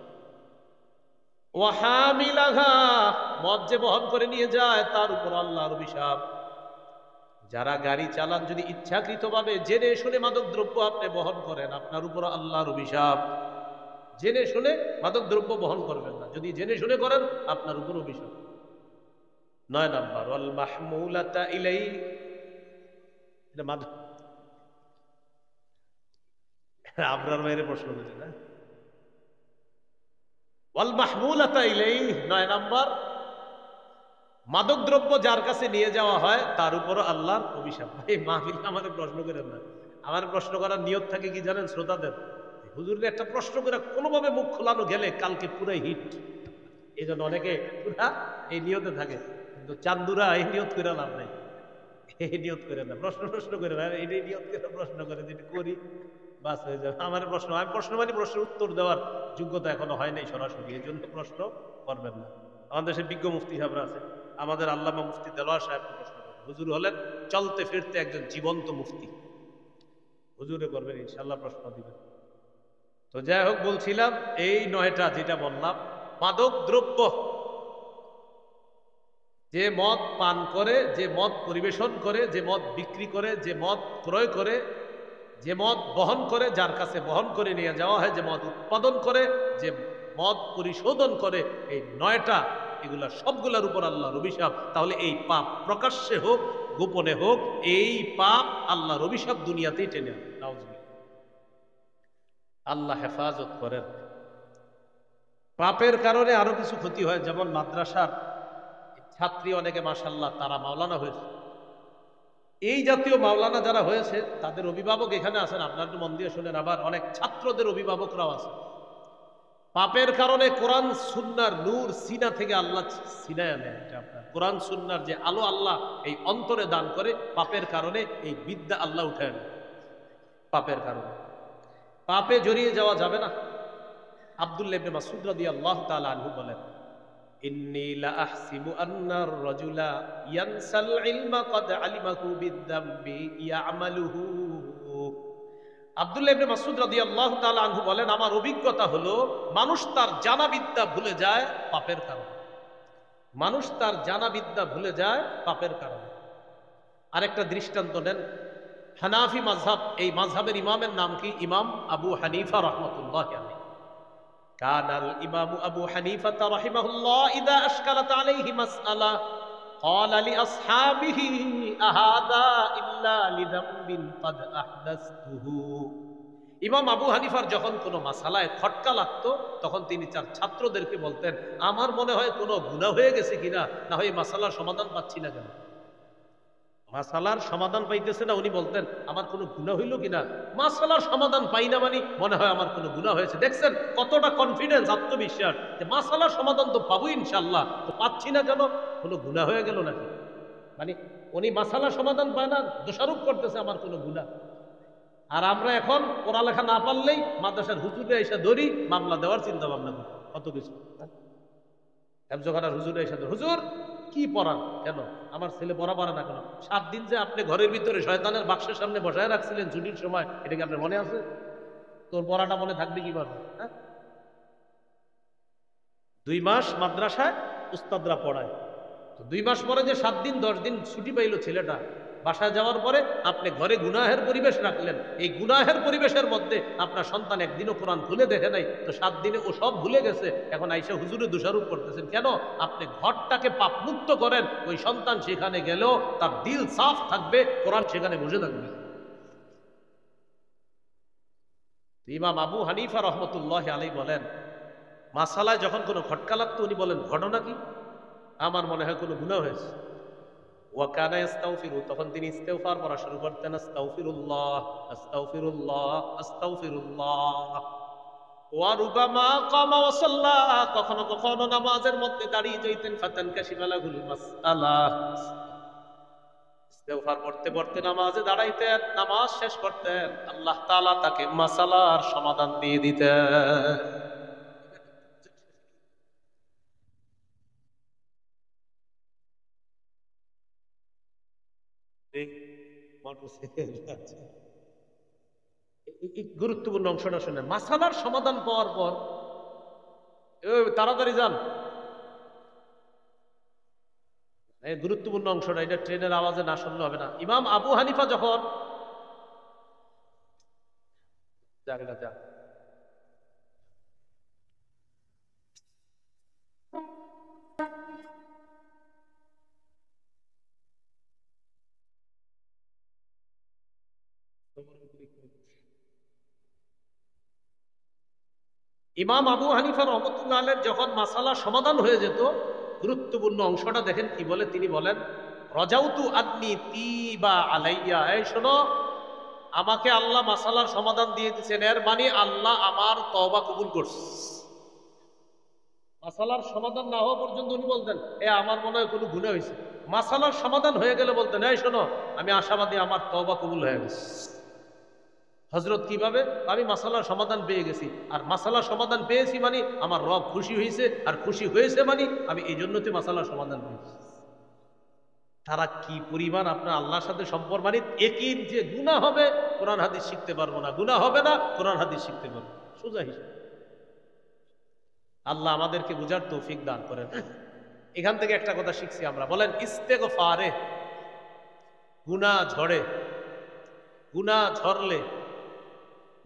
ওয়া হামিলাহা, মদ যে বহন করে নিয়ে যায় তার উপর আল্লাহর অভিশাপ। যারা গাড়ি চালান, যদি ইচ্ছাকৃতভাবে জেনে শুনে মাদক দ্রব্য আপনি বহন করেন, আপনার উপর আল্লাহর অভিশাপ। জেনে শুনে মাদক দ্রব্য বহন করবেন না, যদি জেনে শুনে করেন আপনার উপর অভিশাপ। 9 নাম্বার, ওয়াল মাহমুলাতা ইলাইহি, এটা মাদক। আপনার বাইরে প্রশ্ন করেছে না? ওয়াল মাহমুলাতা ইলাইহি, 9 নাম্বার, মাদক দ্রব্য যার কাছে নিয়ে যাওয়া হয় তার উপর আল্লাহর অভিশাপ। ভাই মাহফিল আমাদের প্রশ্ন করেন না, আমার প্রশ্ন করার নিয়ত থাকে কি জানেন শ্রোতাদের? হুজুরের একটা প্রশ্ন করে কোনোভাবে মুখ খোলানো গেলে কালকে পুরাই হিট, এই জন্য অনেকে পুরা এই নিয়তে থাকে। কিন্তু চান্দুরা এই নিয়ত করে লাভ নাই, এই নিয়ত করে না, প্রশ্ন করে না, এই নিয়ত করে প্রশ্ন করে, যেটা করি বাস হয়ে যাবে। আমার প্রশ্ন, আমি প্রশ্ন মানে প্রশ্নের উত্তর দেওয়ার যোগ্যতা এখনো হয় নাই সরাসরি, এই জন্য প্রশ্ন করবেন না। আমাদের দেশে বিজ্ঞ মুফতি সাহেবরা আছে, আমাদের আল্লামা মুফতি দেলোয়ার সাহেব প্রশ্ন করবেন। হুজুর হলেন চলতে ফিরতে একজন জীবন্ত মুফতি, হুজুরে করবেন ইনশাল্লাহ, প্রশ্ন দিবেন। তো যাই হোক, বলছিলাম এই 9টা যেটা বললাম, মাদক দ্রব্য, যে মদ পান করে, যে মদ পরিবেশন করে, যে মদ বিক্রি করে, যে মদ ক্রয় করে, যে মদ বহন করে, যার কাছে বহন করে নিয়ে যাওয়া হয়, যে মদ উৎপাদন করে, যে মদ পরিশোধন করে, এই 9টা এগুলা সবগুলার উপর আল্লাহর অভিশাপ। তাহলে এই পাপ প্রকাশ্যে হোক গোপনে হোক, এই পাপ আল্লাহর অভিশাপ দুনিয়াতেই টেনে নাউজুবিল্লাহ। আল্লাহ হেফাজত করেন। পাপের কারণে আরো কিছু ক্ষতি হয়, যেমন মাদ্রাসার ছাত্রী অনেকে মাশাআল্লাহ তারা মাওলানা হয়েছে। এই জাতীয় মাওলানা যারা হয়েছে তাদের অভিভাবক এখানে আছেন, আপনার একটু মন দিয়ে শুনেন। আবার অনেক ছাত্রদের অভিভাবকরাও আছে। পাপের কারণে কোরআন সুন্নাহর নূর সিনা থেকে আল্লাহ সিনায় আনে। আপনার কোরআন সুন্নাহর যে আলো আল্লাহ এই অন্তরে দান করে, পাপের কারণে এই বিদ্যা আল্লাহ উঠে আনে। পাপের কারণে পাপে জড়িয়ে যাওয়া যাবে না। আব্দুল্লাহ ইবনে মাসউদ রাদিয়াল্লাহু তাআলা আনহু বলেন, ইন্নী লা আহসিবু আন্নার রাজুলা ইয়ানসাল ইলমা ক্বাদ আলিমাহু বিদ্দামবি ইয়ামালুহু। আব্দুল্লাহ ইবনে মাসউদ রাদিয়াল্লাহু তাআলা আনহু বলেন, আমার অভিজ্ঞতা হলো মানুষ তার জানা বিদ্যা ভুলে যায় পাপের কারণে। মানুষ তার জানা বিদ্যা ভুলে যায় পাপের কারণে। আরেকটা দৃষ্টান্ত নেন, হানাফি মাযহাব, এই মাযহাবের ইমামের নাম কি? ইমাম আবু হানিফা রাহমাতুল্লাহি আলাইহি। কানাল ইমামু আবু হানিফা রাহিমাহুল্লাহ ইযা আশকালাত আলাইহি মাসআলা ক্বালা লিআসহাবিহি আহাদা ইল্লা লিযামবিন ক্বাদ আহদাসতুহু। ইমাম আবু হানিফার যখন কোনো মাসালায় খটকা লাগতো, তখন তিনি তার ছাত্রদেরকে বলতেন, আমার মনে হয় কোনো গুনাহ হয়ে গেছে কিনা, না হয় মাসালার সমাধান পাচ্ছি না কেন। মাসালার সমাধান পাইতেছে না, উনি বলতেন আমার কোনো গুনাহ হইল কিনা। মাসালার সমাধান পাই না মানে মনে হয় আমার কোনো গুনাহ হয়েছে। দেখছেন কতটা কনফিডেন্স, আত্মবিশ্বাস যে মাসালার সমাধান তো পাবো ইনশাআল্লাহ, তো পাচ্ছি না কেন, কোনো গুনাহ হয়ে গেল নাকি। মানে উনি মাসালার সমাধান পায় না, দোষারোপ করতেছে আমার কোনো গুনাহ। আর আমরা এখন পড়ালেখা না পারলেই মাদ্রাসার হুজুরে এসে ধরি, মামলা দেওয়ার চিন্তা ভাবনা করি, কত কিছু। হুজুরে এসে হুজুর কি পড়ান, কেন আমার ছেলে পড়া পারে না কেন? 7 দিন যে আপনি ঘরের ভিতরে শয়তানের বাক্সের সামনে বসায় রাখছিলেন ছুটির সময়, এটা কি আপনার মনে আছে? তোর পড়াটা মনে থাকবে কিভাবে? 2 মাস মাদ্রাসায় উস্তাদরা পড়ায়, তো 2 মাস পরে যে 7 দিন 10 দিন ছুটি পাইল ছেলেটা, বাসায় যাওয়ার পরে আপনি ঘরে গুনাহের পরিবেশ রাখলেন। এই গুনাহের পরিবেশের মধ্যে আপনার সন্তান একদিনও কোরআন খুলে দেখে নাই, তো 7 দিনে ও সব ভুলে গেছে। এখন আইসা হুজুরে দোষারোপ করতেছেন কেন? আপনি ঘরটাকে পাপমুক্ত করেন, ওই সন্তান সেখানে গেলেও তার দিল সাফ থাকবে, কোরআন সেখানে বসে থাকবে। ইমাম আবু হানিফা রহমতুল্লাহ আলাইহি বলেন, মাসালায় যখন কোনো খটকা লাগতো উনি বলেন ঘটনা কি? আমার মনে হয় কোনো গুনাহ হয়েছে। ওয়াকানা ইস্তাগফিরু, তখন তিনি ইস্তিগফার পড়া শুরু করতেন, আস্তাগফিরুল্লাহ আস্তাগফিরুল্লাহ আস্তাগফিরুল্লাহ। ওয়া রুবামা কামা ওয়া সাল্লা, কখনো কখনো নামাজের মধ্যে দাঁড়িয়ে যাইতেন, ফাতানকাশিফা লাহুল মাসআলা, ইস্তিগফার পড়তে পড়তে নামাজে দাঁড়াইতেন, নামাজ শেষ করতেন, আল্লাহ তাআলা তাকে মাসালার সমাধান দিয়ে দিতেন। গুরুত্বপূর্ণ অংশটা শুনেন, মাসালার সমাধান পাওয়ার পর তাড়াতাড়ি যান, এই গুরুত্বপূর্ণ অংশটা, এটা ট্রেনের আওয়াজে না শুনলে হবে না। ইমাম আবু হানিফা যখন ইমাম আবু হানিফা রহমতুল্লাহ আলাইহির যখন মাসালা সমাধান হয়ে যেত, গুরুত্বপূর্ণ অংশটা দেখেন কি বলে, তিনি বলেন, রাজাউতু আদনি তিবা আলাইয়া, এই শোনো, আমাকে আল্লাহ মাসালার সমাধান দিয়ে দিয়েছেন, এর মানে আল্লাহ আমার তওবা কবুল করছে। মাসালার সমাধান না হওয়া পর্যন্ত উনি বলতেন আমার মনে হয় কোনো গুনাহ হয়েছে। মাসালার সমাধান হয়ে গেলে বলতেন, এই শোনো, আমি আশাবাদী, আমার তওবা কবুল হয়ে গেছে। হযরত কিভাবে? আমি মাসালার সমাধান পেয়ে গেছি, আর মাসালার সমাধান পেয়েছি মানে আমার রব খুশি হয়েছে, আর খুশি হয়েছে মানে আমি এই জন্যতে মাসালার সমাধান পেয়েছি। তারা কি পরিমাণ আপনার আল্লাহর সাথে সম্পর্ক, মানে একই যে গুনাহ হবে কোরআন হাদিস শিখতে পারবো না, গুনাহ হবে না কোরআন হাদিস শিখতে পারবো, সোজা হিসাব। আল্লাহ আমাদেরকে বুঝার তৌফিক দান করেন। এখান থেকে একটা কথা শিখছি আমরা, বলেন ইস্তেগফারে গুনাহ ঝরে, গুনাহ ঝরলে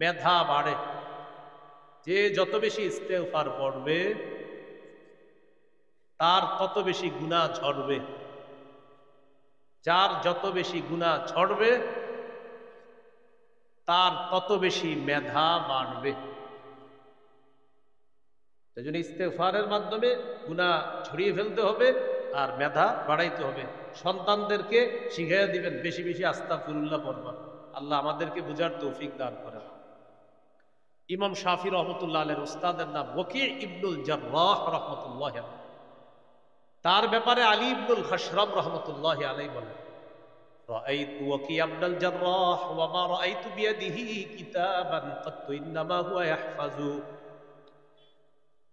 মেধা বাড়ে। যে যত বেশি ইস্তেগফার পড়বে তার তত বেশি গুনাহ ঝরবে। যার যত বেশি গুনাহ ঝরবে তার তত বেশি মেধা বাড়বে। সেজন্য ইস্তেগফারের মাধ্যমে গুনাহ ঝরিয়ে ফেলতে হবে আর মেধা বাড়াইতে হবে। সন্তানদেরকে শিখাইয়া দিবেন বেশি বেশি আস্তাগফিরুল্লাহ পড়বা। আল্লাহ আমাদেরকে বুঝার তৌফিক দান করেন। ইমাম শাফি রহমতুল্লাহ আলাইহির উস্তাদের নাম ওয়াকি ইবনুল জাররাহ রহমতুল্লাহ আলাইহি। তার ব্যাপারে আলী ইবনুল খাশরাম রহমতুল্লাহ আলাইহি বলেন, রাআইতু ওয়াকি ইবনুল জাররাহ ওয়া মা রাআইতু বিয়াদিহি কিতাবান কাত্তু ইন্নামা হুয়া ইয়াহফাজু।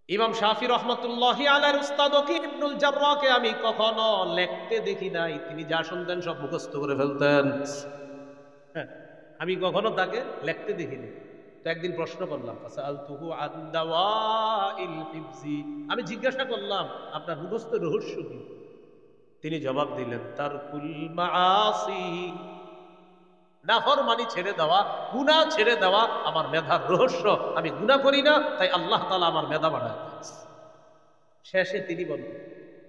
ইমাম শাফি রহমতুল্লাহ আলাইহির উস্তাদ ওয়াকি ইবনুল জাররাহকে আমি কখনো লিখতে দেখি নাই, তিনি যা শুনতেন সব মুখস্থ করে ফেলতেন। আমি কখনো তাকে লিখতে দেখিনি। তো একদিন প্রশ্ন করলাম, ফাসালতুহু আন দাওয়াইল হিফজি, আমি জিজ্ঞাসা করলাম আপনার মুখস্থ রহস্য কি? তিনি জবাব দিলেন, তারকুল মাআসি, নাফরমানি ছেড়ে দেওয়া, গুনাহ ছেড়ে দেওয়া আমার মেধার রহস্য। আমি গুনাহ করি না, তাই আল্লাহ তাআলা আমার মেধা বাড়ায় দিয়েছে। শেষে তিনি বলেন,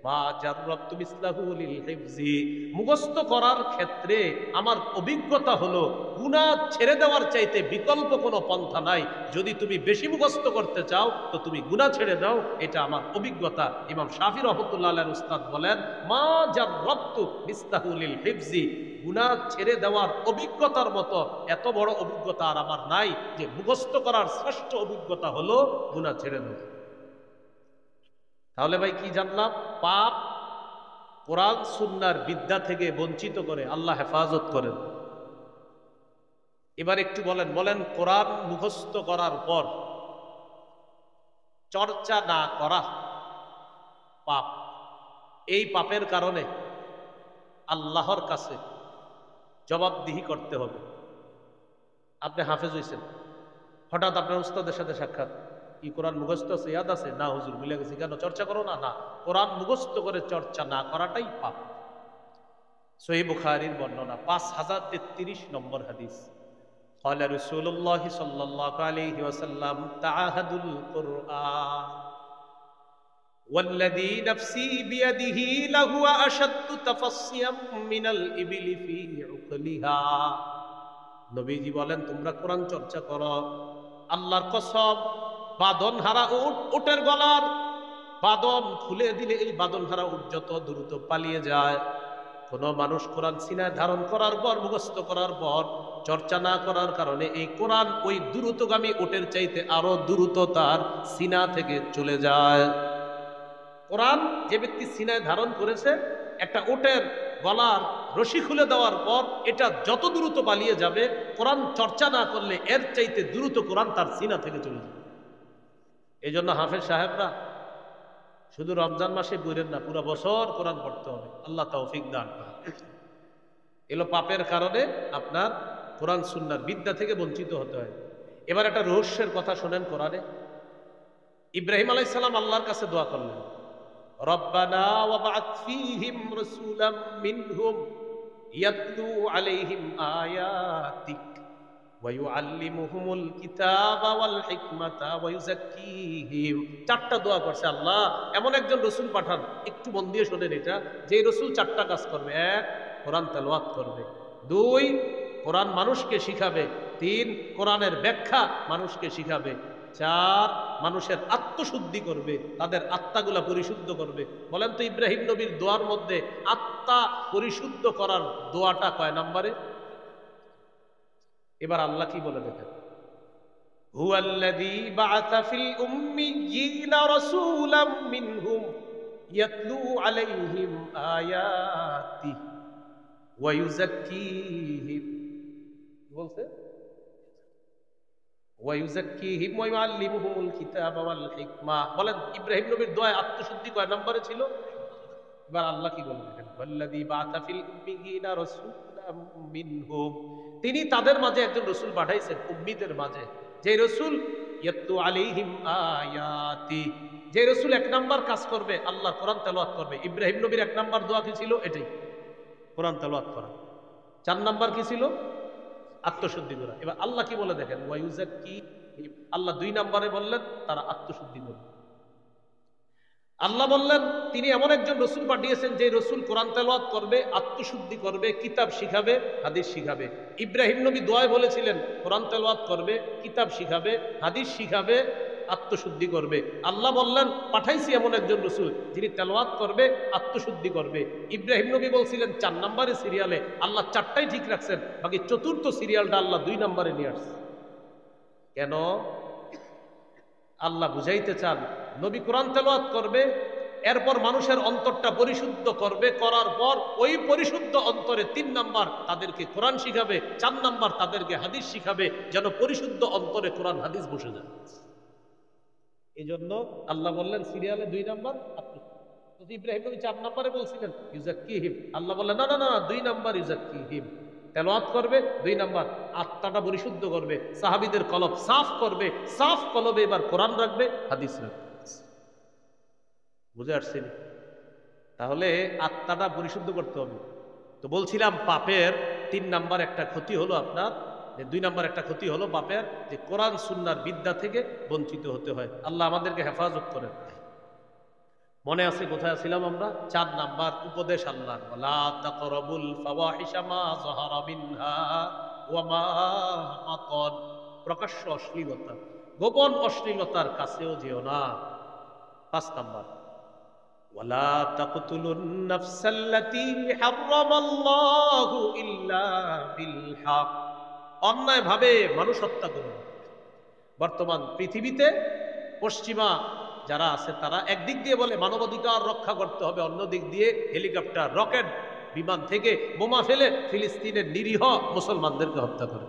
মা জাররাবতু মিসলাহু লিল হিফজি, মুখস্থ করার ক্ষেত্রে আমার অভিজ্ঞতা হলো গুনাহ ছেড়ে দেওয়ার চাইতে বিকল্প কোনো পন্থা নাই। যদি তুমি বেশি মুখস্থ করতে চাও তো তুমি গুনাহ ছেড়ে দাও, এটা আমার অভিজ্ঞতা। ইমাম শাফি রহমতুল্লাহ আলাইহির উস্তাদ বলেন, মা জাররাবতু মিসলাহু লিল হিফজি, গুনাহ ছেড়ে দেওয়ার অভিজ্ঞতার মতো এত বড় অভিজ্ঞতা আর আমার নাই যে মুখস্থ করার শ্রেষ্ঠ অভিজ্ঞতা হলো গুনাহ ছেড়ে দেওয়া। তাহলে ভাই কি জানলাম? পাপ কোরআন সুন্নাহর বিদ্যা থেকে বঞ্চিত করে। আল্লাহ হেফাজত করেন। এবার একটু বলেন কোরআন মুখস্থ করার পর চর্চা না করা পাপ। এই পাপের কারণে আল্লাহর কাছে জবাবদিহি করতে হবে। আপনি হাফেজ হয়েছেন, হঠাৎ আপনার উস্তাদের সাথে সাক্ষাৎ, কি কোরআন মুখস্থ আছে, ইয়াদ আছে? না হুজুর, ভুলে গেছি। কেন? চর্চা করো না? না, কোরআন মুখস্থ করে চর্চা না করাটাই পাপ। সহিহ বুখারীর বর্ণনা 5033 নম্বর হাদিস, قال رسول الله صلى الله عليه وسلم تعاهدوا القرآن والذي نفسي بيده لهو أشد تفصيا من الإبل في عقلها। নবীজি বলেন, তোমরা কোরআন চর্চা করো, আল্লাহর কসম, বাঁধন হারা উট, উটের গলার বাঁধন খুলে দিলে এই বাঁধন হারা উট যত দ্রুত পালিয়ে যায়, কোন মানুষ কোরআন সিনায় ধারণ করার পর, মুখস্থ করার পর চর্চা না করার কারণে এই কোরআন ওই দ্রুতগামী উটের চাইতে আরো দ্রুত তার সিনা থেকে চলে যায়। কোরআন যে ব্যক্তি সিনায় ধারণ করেছে, একটা উটের গলার রশি খুলে দেওয়ার পর এটা যত দ্রুত পালিয়ে যাবে, কোরআন চর্চা না করলে এর চাইতে দ্রুত কোরআন তার সিনা থেকে চলে যাবে। এই জন্য হাফেজ সাহেবরা শুধু রমজান মাসে বইরেন না, পুরো বছর কোরআন পড়তে হবে। আল্লাহ তৌফিক দান করেন। এলো পাপের কারণে আপনার কোরআন সুন্নাহর বিদ্যা থেকে বঞ্চিত হতে হয়। এবার একটা রহস্যের কথা শোনেন কোরআনে। ইব্রাহিম আলাইহিস সালাম আল্লাহর কাছে দোয়া করলেন, রব্বানা ওয়াবআথ ফীহিম রাসূলাম মিনহুম ইয়াতলু আলাইহিম আয়াতিক ওয়া ইউআল্লিমুহুমুল কিতাবা ওয়াল হিকমাতা ওয়া ইউযাক্কিহিম। চারটা দোয়া করছে আল্লাহ, এমন একজন রাসূল পাঠান, একটু মন দিয়ে শোনেন এটা, যে রাসূল চারটা কাজ করবে। এক, কোরআন তেলাওয়াত করবে। দুই, কোরআন মানুষকে শিখাবে। তিন, কোরআনের ব্যাখ্যা মানুষকে শিখাবে। চার, মানুষের আত্মশুদ্ধি করবে, তাদের আত্মাগুলা পরিশুদ্ধ করবে। বলেন তো, ইব্রাহিম নবীর দোয়ার মধ্যে আত্মা পরিশুদ্ধ করার দোয়াটা কয় নম্বরে? এবার আল্লাহ কি বলে দেখেন, হুয়াল্লাযী বাআসা ফিল উম্মিয়্যিনা রাসূলাম মিনহুম ইয়াতলু আলাইহিম আয়াতিহি ওয়া ইউযাক্কিহিম। বলছে ওয়া ইউযাক্কিহিম ওয়া ইউআল্লিমুহুমুল কিতাবা ওয়াল হিকমা। বলেন ইব্রাহিম নবীর দোয়ায় আত্মশুদ্ধি কয় নম্বরে ছিল? এবার আল্লাহ কি বলে দেখেন, ওয়াল্লাযী বাআসা ফিল উম্মিয়্যিনা রাসূলাম মিনহুম, তিনি তাদের মাঝে একজন রসুল পাঠাইছেন, উম্মীদের মাঝে, যে রসুল ইয়াতলু আলাইহিম আয়াতি, যে রসুল এক নাম্বার কাজ করবে আল্লাহর কোরআন তেলাওয়াত করবে। ইব্রাহিম নবীর এক নাম্বার দোয়া কি ছিল? এটাই, কোরআন তেলাওয়াত করা। চার নাম্বার কি ছিল? আত্মশুদ্ধি করা। এবার আল্লাহ কি বলে দেখেন, ওয়া ইউযাক্কিহিম, আল্লাহ দুই নাম্বারে বললেন তারা আত্মশুদ্ধি করবে। আল্লাহ বললেন তিনি এমন একজন রসুল পাঠিয়েছেন যে রসুল কোরআন তেলাওয়াত করবে, আত্মশুদ্ধি করবে, কিতাব শিখাবে, হাদিস শিখাবে। ইব্রাহিম নবী দোয়ায় বলেছিলেন কোরআন তেলাওয়াত করবে, কিতাব শিখাবে, হাদিস শিখাবে, আত্মশুদ্ধি করবে। আল্লাহ বললেন পাঠাইছি এমন একজন রসুল যিনি তেলাওয়াত করবে, আত্মশুদ্ধি করবে। ইব্রাহিম নবী বলছিলেন 4 নম্বরে সিরিয়ালে, আল্লাহ 4টাই ঠিক রাখছেন, বাকি 4র্থ সিরিয়ালটা আল্লাহ 2 নম্বরে নিয়ে আসছে। কেন? আল্লাহ বুঝাইতে চান নবী কোরআন তেলাওয়াত করবে, এরপর মানুষের অন্তরটা পরিশুদ্ধ করবে, করার পর ওই পরিশুদ্ধ অন্তরে 3 নাম্বার তাদেরকে কোরআন শিখাবে, 4 নাম্বার তাদেরকে হাদিস শিখাবে, যেন পরিশুদ্ধ অন্তরে কোরআন হাদিস বসে যায়। এই জন্য আল্লাহ বললেন সিরিয়ালে 2 নাম্বার। ইব্রাহিম নবী 4 নাম্বারে বলছিলেন ইউজাক্কিহিম, আল্লাহ বললেন না না না 2 নাম্বার ইউজাক্কিহিম। তেলাওয়াত করবে 2 নাম্বার, আত্মাটা পরিশুদ্ধ করবে, সাহাবীদের কলব সাফ করবে, সাফ কলবে এবার কোরআন রাখবে, হাদিস রাখবে। বুঝে আসছেন? তাহলে আত্মাটা পরিশুদ্ধ করতে হবে। তো বলছিলাম পাপের 3 নাম্বার একটা ক্ষতি হলো আপনার, যে 2 নাম্বার একটা ক্ষতি হলো পাপের, যে কোরআন সুন্নাহর বিদ্যা থেকে বঞ্চিত হতে হয়। আল্লাহ আমাদেরকে হেফাজত করেন। মনে আছে কোথায় ছিলাম আমরা? 4 নাম্বার উপদেশ আল্লাহর, ওয়ালা তাকরাবুল ফাওয়াহিশা মা যাহারা মিনহা ওয়া মা বাতান। প্রকাশ্য অশ্লীলতা, গোপন অশ্লীলতার কাছেও যেও না। 5 নাম্বার ওয়ালা তাকতুলুন নাফসাল্লাতী হারামাল্লাহু ইল্লা বিল হক। অন্যায়ভাবে মানুষ হত্যা করো না। বর্তমান পৃথিবীতে পশ্চিমা যারা আছে তারা একদিক দিয়ে বলে মানবাধিকার রক্ষা করতে হবে, অন্য দিক দিয়ে হেলিকপ্টার, রকেট, বিমান থেকে বোমা ফেলে ফিলিস্তিনের নিরীহ মুসলমানদেরকে হত্যা করে,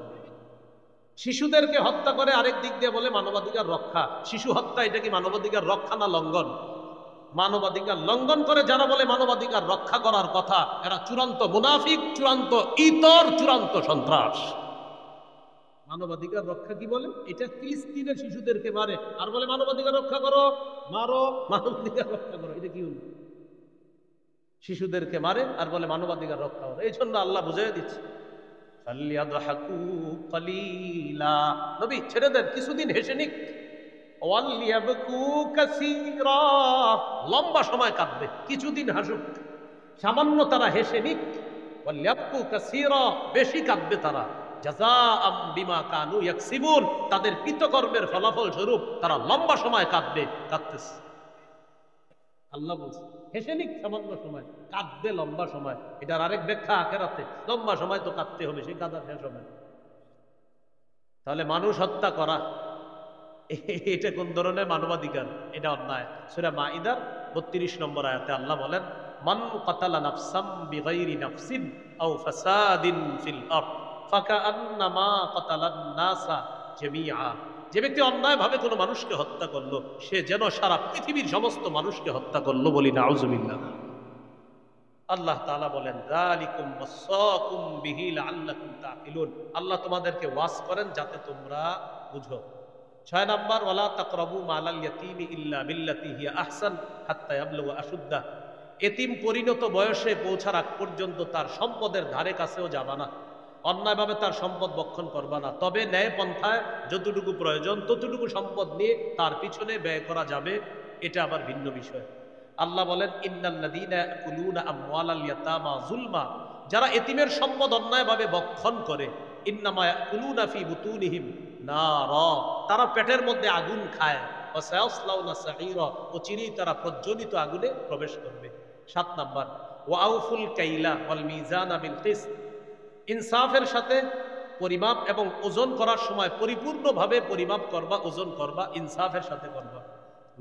শিশুদেরকে হত্যা করে। আরেক দিক দিয়ে বলে মানবাধিকার রক্ষা। শিশু হত্যা এটা কি মানবাধিকার রক্ষা না লঙ্ঘন? মানবাধিকার লঙ্ঘন করে যারা বলে মানবাধিকার রক্ষা করার কথা, এরা চূড়ান্ত মুনাফিক, চূড়ান্ত ইতর, চূড়ান্ত সন্ত্রাস। মানবাধিকার রক্ষা কি বলে? এটা ফিলিস্তিনের শিশুদেরকে মারে আর বলে মানবাধিকার রক্ষা করো, মারো, মানবাধিকার রক্ষা করো। এটা কি হলো? শিশুদেরকে মারে আর বলে মানবাধিকার রক্ষা করো। এই জন্য আল্লাহ বুঝিয়ে দিচ্ছে ফালইয়াদহাকু কলিলা, নবী ছেড়ে দেন, কিছুদিন হেসে নিক। ওয়ালইয়াবকু কাসীরা, লম্বা সময় কাঁদবে, কিছুদিন হাসুক। সামান্য তারা হেসে নিক। ওয়ালইয়াবকু কাসীরা, বেশি কাঁদবে তারা। জাযাআম বিমা কানু ইয়াকসিবুন, তাদের কৃতকর্মের ফলাফল স্বরূপ তারা লম্বা সময় কাঁদবে, কাঁদতেছে। আল্লাহ বলছে হেসে নিক সামান্য সময়, কাঁদবে লম্বা সময়। এটার আরেক ব্যাখ্যা আখিরাতে, লম্বা সময় তো কাঁদতে হবে, সেই কাঁদা শেষ হবে। তাহলে মানুষ হত্যা করা এটা কোন ধরনের মানবাধিকার? এটা অন্যায়। সূরা মাইদার 32 নম্বর আয়াতে আল্লাহ বলেন মান কাতালা নাফসাম বিগাইরি নাফসিন আও ফাসাদিন ফিল আরদ ফাকাআন্নামা কাতালান নাসা জামিআ। যে ব্যক্তি অন্যায়ভাবে কোনো মানুষকে হত্যা করলো, সে যেন সারা পৃথিবীর সমস্ত মানুষকে হত্যা করলো। বলি নাউযুবিল্লাহ। আল্লাহ তাআলা বলেন যালিকুম ওয়াসাকুম বিহি লাআল্লাকুম তাকিলুন, আল্লাহ তোমাদেরকে ওয়াজ করেন যাতে তোমরা বুঝো। 6 নাম্বার ওয়ালা তাকরাবু মালাল ইয়াতীমি ইল্লা বিল্লাতি হিয়া আহসান হাত্তা ইয়াবলুগা আশুদ্দাহ। এতিম পরিণত বয়সে পৌঁছার আগ পর্যন্ত তার সম্পদের ধারে কাছেও যাবা না, অন্যায়ভাবে তার সম্পদ বক্ষণ করবা না। তবে ন্যায় পন্থায় যতটুকু প্রয়োজন ততটুকু সম্পদ নিয়ে তার পিছনে ব্যয় করা যাবে, এটা আবার ভিন্ন বিষয়। আল্লাহ বলেন ইন্নাল্লাযীনা ইয়াকুলুনা আমওয়ালাল ইয়াতামা যুলমা, যারা এতিমের সম্পদ অন্যায়ভাবে বক্ষণ করে, ইন্নামা ইয়াকুলুনা ফি বুতুনিহিম নারা, তারা পেটের মধ্যে আগুন খায়। ওয়া সায়াসলাউনা সাঈরা, ও চিরেই তারা প্রজ্বলিত আগুনে প্রবেশ করবে। 7 নাম্বার ওয়া আউফুল কাইলা ওয়াল মিজানা বিল কিসত, ইনসাফের সাথে পরিমাপ এবং ওজন করার সময় পরিপূর্ণভাবে পরিমাপ করবা, ওজন করবা, ইনসাফের সাথে করবা।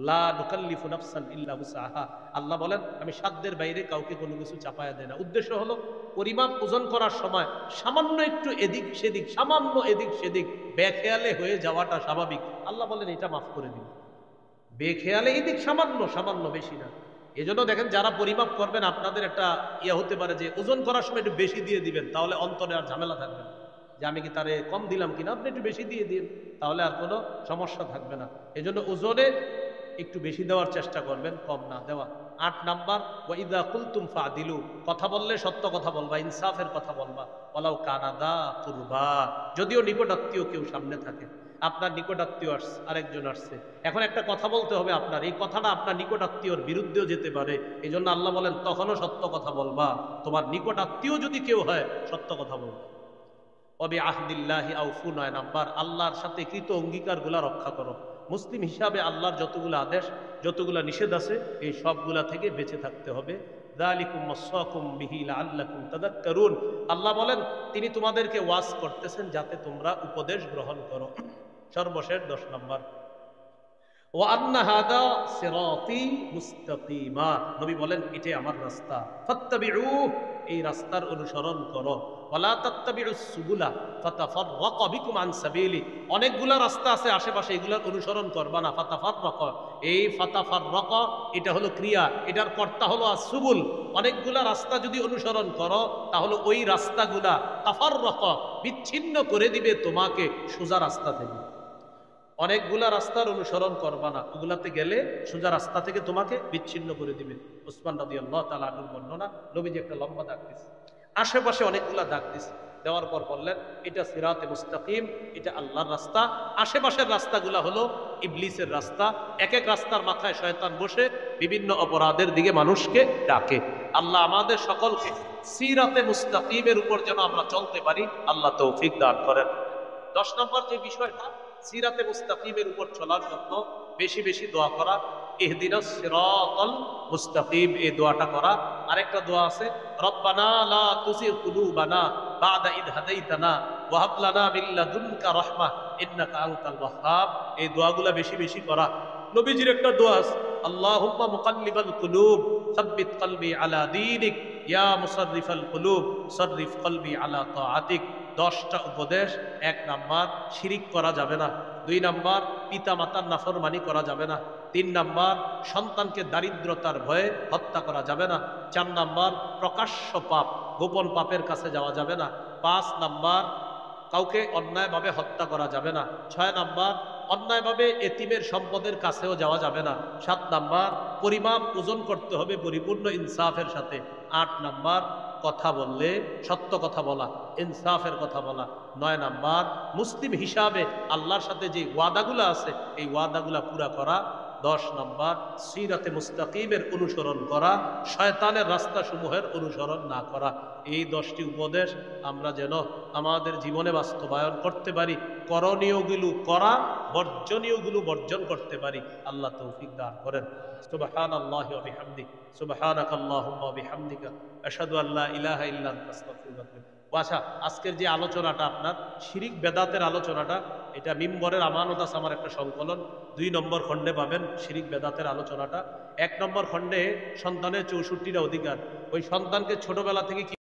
লা নুকাল্লিফু নাফসান ইল্লা উসআহা, আল্লাহ বলেন আমি সাধ্যের বাইরে কাউকে কোনো কিছু চাপায়া দেয় না। উদ্দেশ্য হলো পরিমাপ ওজন করার সময় সামান্য একটু এদিক সেদিক, সামান্য এদিক সেদিক বেখেয়ালে হয়ে যাওয়াটা স্বাভাবিক। আল্লাহ বলেন এটা মাফ করে দিন। বেখেয়ালে এদিক সামান্য, সামান্য, বেশি না। এজন্য দেখেন যারা পরিমাপ করবেন আপনাদের একটা ইয়া হতে পারে যে ওজন করার সময় একটু বেশি দিয়ে দিবেন, তাহলে অন্তরে আর ঝামেলা থাকবে না যে আমি কি তারে কম দিলাম কিনা। আপনি একটু বেশি দিয়ে দিন, তাহলে আর কোনো সমস্যা থাকবে না। এজন্য ওজনে একটু বেশি দেওয়ার চেষ্টা করবেন, কম না দেওয়া। 8 নাম্বার ওয়া ইযা কুলতুম ফাদিলু, কথা বললে সত্য কথা বলবা, ইনসাফের কথা বলবা। ওয়ালাউ কানা দা কুরবা, যদিও নিকটাত্মীয় কেউ সামনে থাকে, আপনার নিকটাত্মীয় আসছে, আরেকজন আসছে, এখন একটা কথা বলতে হবে আপনার, এই কথাটা আপনার নিকটাত্মীয়র বিরুদ্ধেও যেতে পারে, এই জন্য আল্লাহ বলেন তখনও সত্য কথা বলবা, তোমার নিকটাত্মীয় যদি কেউ হয় সত্য কথা বলবা। অবি আহদিল্লাহি আউফু, 9 নাম্বার, আল্লাহর সাথে কৃত অঙ্গীকারগুলা রক্ষা করো। মুসলিম হিসাবে আল্লাহর যতগুলো আদেশ, যতগুলো নিষেধ আছে, এই সবগুলা থেকে বেঁচে থাকতে হবে। যালিকুম ওয়াসাকুম বিহি লাআল্লাকুম তাযাক্কারুন, আল্লাহ বলেন তিনি তোমাদেরকে ওয়াজ করতেছেন যাতে তোমরা উপদেশ গ্রহণ করো। সর্বশেষ 10 নম্বর, ওয়া আন্না হাদা সিরাতি মুস্তাকিমা, নবী বলেন এটাই আমার রাস্তা, ফাত্তাবিউ, এই রাস্তার অনুসরণ করো। ওয়ালা তাত্তাবিউস সুবুলা ফাতাফাররাকা বিকুম আন সাবিলি, অনেকগুলা রাস্তা আছে আশেপাশে, এগুলোর অনুসরণ করবা না। ফাতাফাররাকা, এই ফাতাফাররাকা এটা হলো ক্রিয়া, এটার কর্তা হলো আসুবুল। অনেকগুলা রাস্তা যদি অনুসরণ করো তাহলে ওই রাস্তাগুলা তাফাররাকা, বিচ্ছিন্ন করে দিবে তোমাকে সোজা রাস্তা থেকে। অনেকগুলা রাস্তার অনুসরণ করবা না, ওগুলাতে গেলে সোজা রাস্তা থেকে তোমাকে বিচ্ছিন্ন করে দিবে। উসমান রাদিয়াল্লাহু তাআলা আনহুর বর্ণনা, নবীজি একটা লম্বা দাগ দিয়েছে, আশেপাশে অনেকগুলা দাগ দিয়েছে, দেওয়ার পর বললেন এটা সিরাতে মুস্তাকিম, এটা আল্লাহর রাস্তা। আশেপাশের রাস্তাগুলা হলো ইবলিসের রাস্তা, এক এক রাস্তার মাথায় শয়তান বসে বিভিন্ন অপরাধের দিকে মানুষকে ডাকে। আল্লাহ আমাদের সকলকে সিরাতে মুস্তাকিমের উপর যেন আমরা চলতে পারি, আল্লাহ তৌফিক দান করেন। 10 নম্বর যে বিষয়টা, সিরাতে মুস্তাকিমের উপর চলার জন্য বেশি বেশি দোয়া করা, ইহদিনাস সিরাতাল মুস্তাকিম, এই দোয়াটা করা। আরেকটা দোয়া আছে, রব্বানা লা তুযিগ কুলুবানা বা'দা ইদ হাদাইতানা ওয়া হাব লানা মিন লাদুনকা রাহমাহ ইন্নাকা আনতাল ওয়াহ্হাব, এই দোয়াগুলা বেশি বেশি করা। নবীজির একটা দোয়া আছে, আল্লাহুম্মা মুকাল্লিবাল কুলুব সাব্বিত কলবি আলা দীনিক ইয়া মুসাররিফাল কুলুব সাররিফ কলবি আলা তাআতিক। 10টা উপদেশ। 1 নাম্বার, শিরিক করা যাবে না। 2 নাম্বার, পিতা মাতার নাফরমানি করা যাবে না। 3 নাম্বার, সন্তানকে দারিদ্রতার ভয়ে হত্যা করা যাবে না। 4 নাম্বার, প্রকাশ্য পাপ, গোপন পাপের কাছে যাওয়া যাবে না। 5 নাম্বার, কাউকে অন্যায়ভাবে হত্যা করা যাবে না। 6 নাম্বার, অন্যায়ভাবে এতিমের সম্পদের কাছেও যাওয়া যাবে না। 7 নাম্বার, পরিমাপ ওজন করতে হবে পরিপূর্ণ ইনসাফের সাথে। 8 নাম্বার, কথা বললে সত্য কথা বলা, ইনসাফের কথা বলা। 9 নাম্বার, মুসলিম হিসাবে আল্লাহর সাথে যে ওয়াদাগুলো আছে এই ওয়াদাগুলা পুরা করা। 10 নাম্বার, সিরাতে মুস্তাকিমের অনুসরণ করা, শয়তানের রাস্তা সমূহের অনুসরণ না করা। এই 10টি উপদেশ আমরা যেন আমাদের জীবনে বাস্তবায়ন করতে পারি, করণীয়গুলো করা, বর্জনীয়গুলো বর্জন করতে পারি। আল্লাহ তৌফিক দান করেন। সুবহানাল্লাহি ওয়া বিহামদিহি, সুবহানাকাল্লাহুম্মা ওয়া বিহামদিকা, আশহাদু আল্লা ইলাহা ইল্লা আনতা আস্তাগফিরুকা ওয়া আতুবু ইলাইক। আচ্ছা, আজকের যে আলোচনাটা আপনার শিরিক বেদাতের আলোচনাটা, এটা মিম্বরের আমানত আছে আমার একটা সংকলন, 2 নম্বর খণ্ডে পাবেন শিরিক বেদাতের আলোচনাটা। 1 নম্বর খণ্ডে সন্তানের 64টা অধিকার, ওই সন্তানকে ছোটবেলা থেকে